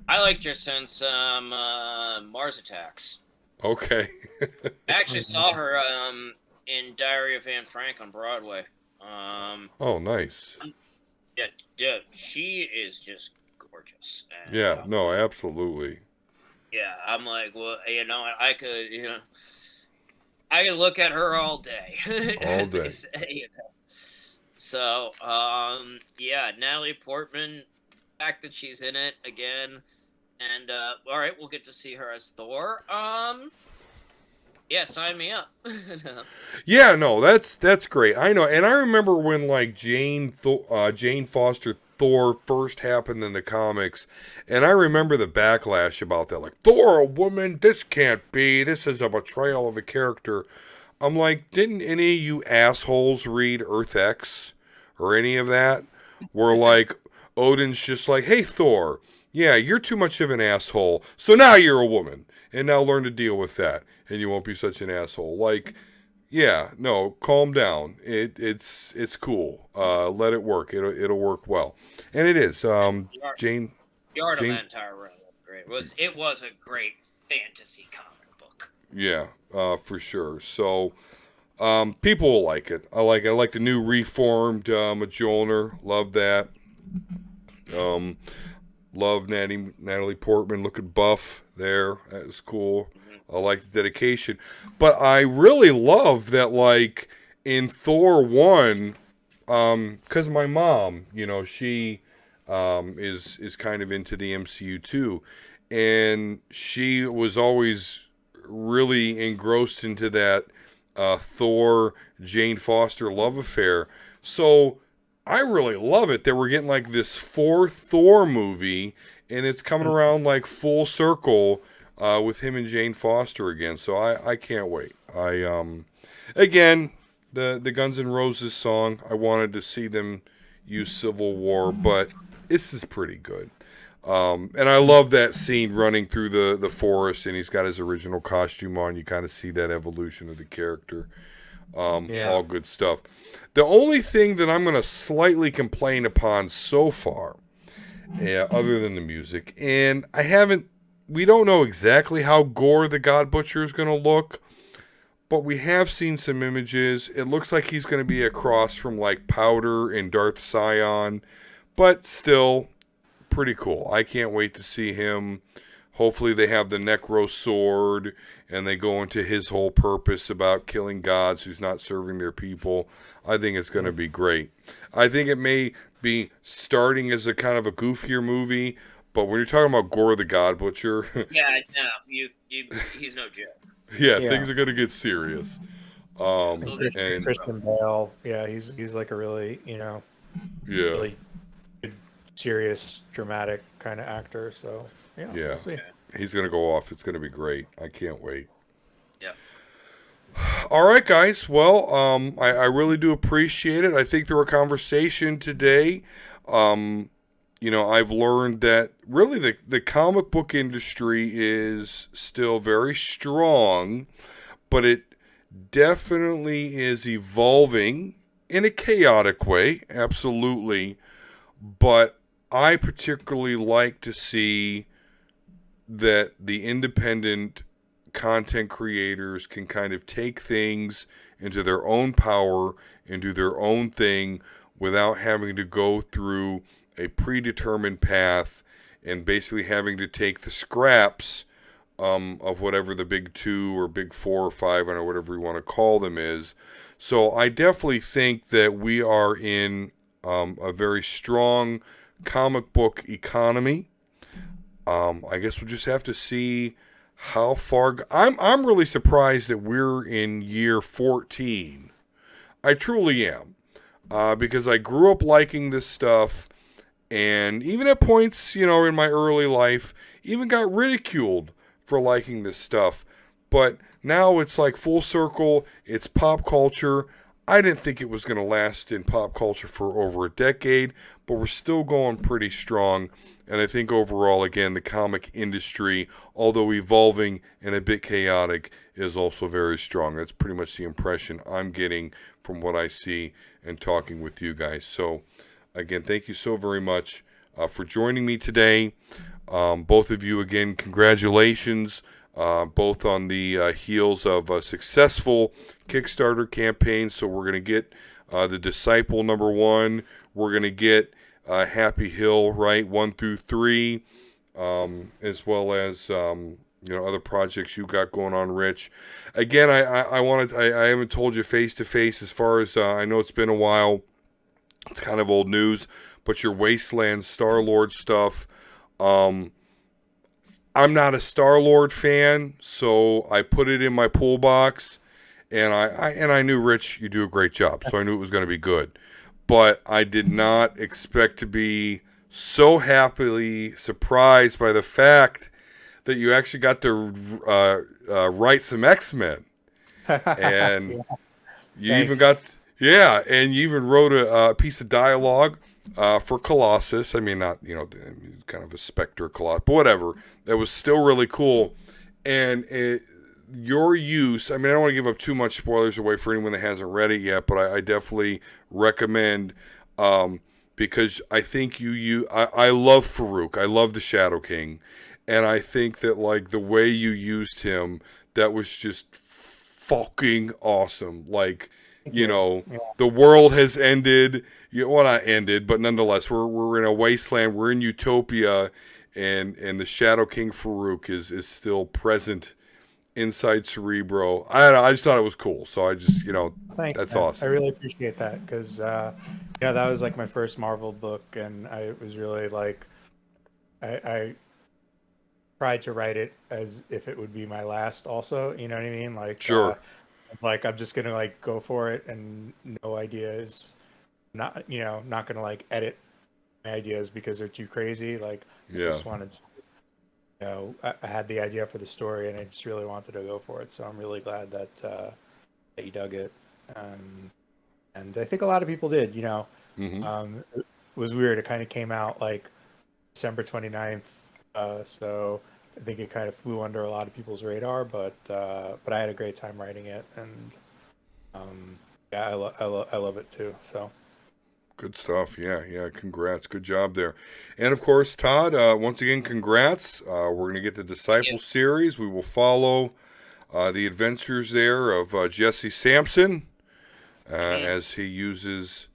I liked her since Mars Attacks. Okay. I actually saw her in Diary of Anne Frank on Broadway. Oh, nice. Yeah, she is just gorgeous. And, Yeah, no, absolutely. Yeah, I'm like, well, I could, I could look at her all day. All day. Say, So, yeah, Natalie Portman, the fact that she's in it again, and all right, we'll get to see her as Thor. Yeah, sign me up. Yeah, no, that's great. I know, and I remember when like Jane Foster Thor first happened in the comics, and I remember the backlash about that. Like, Thor, a woman, this can't be. This is a betrayal of a character. I'm like, didn't any of you assholes read Earth X or any of that? Where like Odin's just like, hey Thor, yeah, you're too much of an asshole, so now you're a woman, and now learn to deal with that, and you won't be such an asshole. Like, yeah, no, calm down. It's cool. Let it work. It'll work well, and it is. Jane. The art of that entire run was great. It was a great fantasy comic book. Yeah, for sure. So, people will like it. I like the new reformed Mjolnir. Love that. Love Natalie Portman looking buff there. That was cool. I like the dedication. But I really love that, like, in Thor 1, because my mom, she is kind of into the MCU too. And she was always really engrossed into that Thor Jane Foster love affair. So I really love it that we're getting like this fourth Thor movie, and it's coming around like full circle with him and Jane Foster again. So I can't wait. Again, the Guns N' Roses song, I wanted to see them use Civil War, but this is pretty good. And I love that scene running through the forest, and he's got his original costume on. You kind of see that evolution of the character. All good stuff. The only thing that I'm going to slightly complain upon so far, other than the music, and we don't know exactly how Gore the God Butcher is going to look, but we have seen some images. It looks like he's going to be a cross from like Powder and Darth Sion, but still pretty cool. I can't wait to see him. Hopefully they have the Necro sword and they go into his whole purpose about killing gods who's not serving their people. I think it's going to be great. I think it may be starting as a kind of a goofier movie, but when you're talking about Gore the God Butcher... yeah, no, he's no joke. Yeah, things are going to get serious. And Christian Bale, he's like a really, really good, serious, dramatic kind of actor. So, yeah. We'll see. He's going to go off. It's going to be great. I can't wait. Yeah. All right, guys. Well, I really do appreciate it. I think through our conversation today, I've learned that really the comic book industry is still very strong, but it definitely is evolving in a chaotic way, absolutely. But I particularly like to see that the independent content creators can kind of take things into their own power and do their own thing without having to go through a predetermined path and basically having to take the scraps of whatever the big two or big four or five, or whatever you want to call them is. So I definitely think that we are in a very strong comic book economy. I guess we'll just have to see how far. I'm really surprised that we're in year 14. I truly am, because I grew up liking this stuff, and even at points, in my early life, even got ridiculed for liking this stuff. But now it's like full circle. It's pop culture. I didn't think it was going to last in pop culture for over a decade, but we're still going pretty strong. And I think overall, again, the comic industry, although evolving and a bit chaotic, is also very strong. That's pretty much the impression I'm getting from what I see and talking with you guys. So, again, thank you so very much for joining me today. Both of you, again, congratulations. Both on the heels of a successful Kickstarter campaign. So we're going to get the Disciple #1. We're going to get Happy Hill, right, 1 through 3, as well as other projects you got going on, Rich. Again, I haven't told you face to face, as far as I know it's been a while. It's kind of old news, but your Wasteland Star-Lord stuff. I'm not a Star-Lord fan, so I put it in my pool box, and I knew, Rich, you do a great job, so I knew it was going to be good. But I did not expect to be so happily surprised by the fact that you actually got to write some X-Men. And Yeah. you even got, and you even wrote a piece of dialogue for Colossus. I mean, not, kind of a Spectre Colossus, but whatever. That was still really cool. And your use, I mean, I don't want to give up too much spoilers away for anyone that hasn't read it yet, but I definitely recommend, because I think I love Farouk. I love the Shadow King. And I think that, like, the way you used him, that was just fucking awesome. Like, the world has ended. Well, not ended, but nonetheless, we're in a wasteland. We're in utopia, and the Shadow King Farouk is still present inside Cerebro. I don't know, I just thought it was cool. So I just, Thanks, that's man. awesome. I really appreciate that because, that was like my first Marvel book, and I was really like, I tried to write it as if it would be my last. Also, you know what I mean? Like, Sure. it's like I'm just gonna like go for it, and no ideas, not gonna like edit my ideas because they're too crazy. Like, I Yeah. just wanted to, I had the idea for the story, and I just really wanted to go for it. So I'm really glad that you dug it, and I think a lot of people did. Mm-hmm. It was weird. It kind of came out like December 29th, so I think it kind of flew under a lot of people's radar. But I had a great time writing it, and I love it too. So. Good stuff. Yeah. Congrats. Good job there. And of course, Todd, once again, congrats. We're going to get the Disciple series. We will follow the adventures there of Jesse Sampson as he uses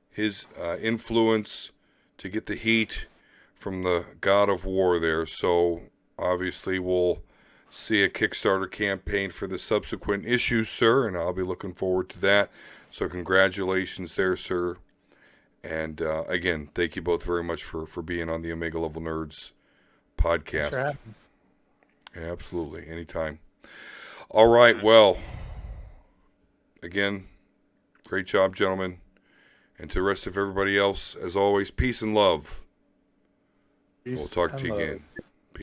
his influence to get the heat from the god of war there. So obviously we'll see a Kickstarter campaign for the subsequent issues, sir, and I'll be looking forward to that. So congratulations there, sir. And again, thank you both very much for being on the Omega Level Nerds podcast. Sure. Absolutely. Anytime. All right. Well, again, great job, gentlemen. And to the rest of everybody else, as always, peace and love. Peace We'll talk and to you love. again.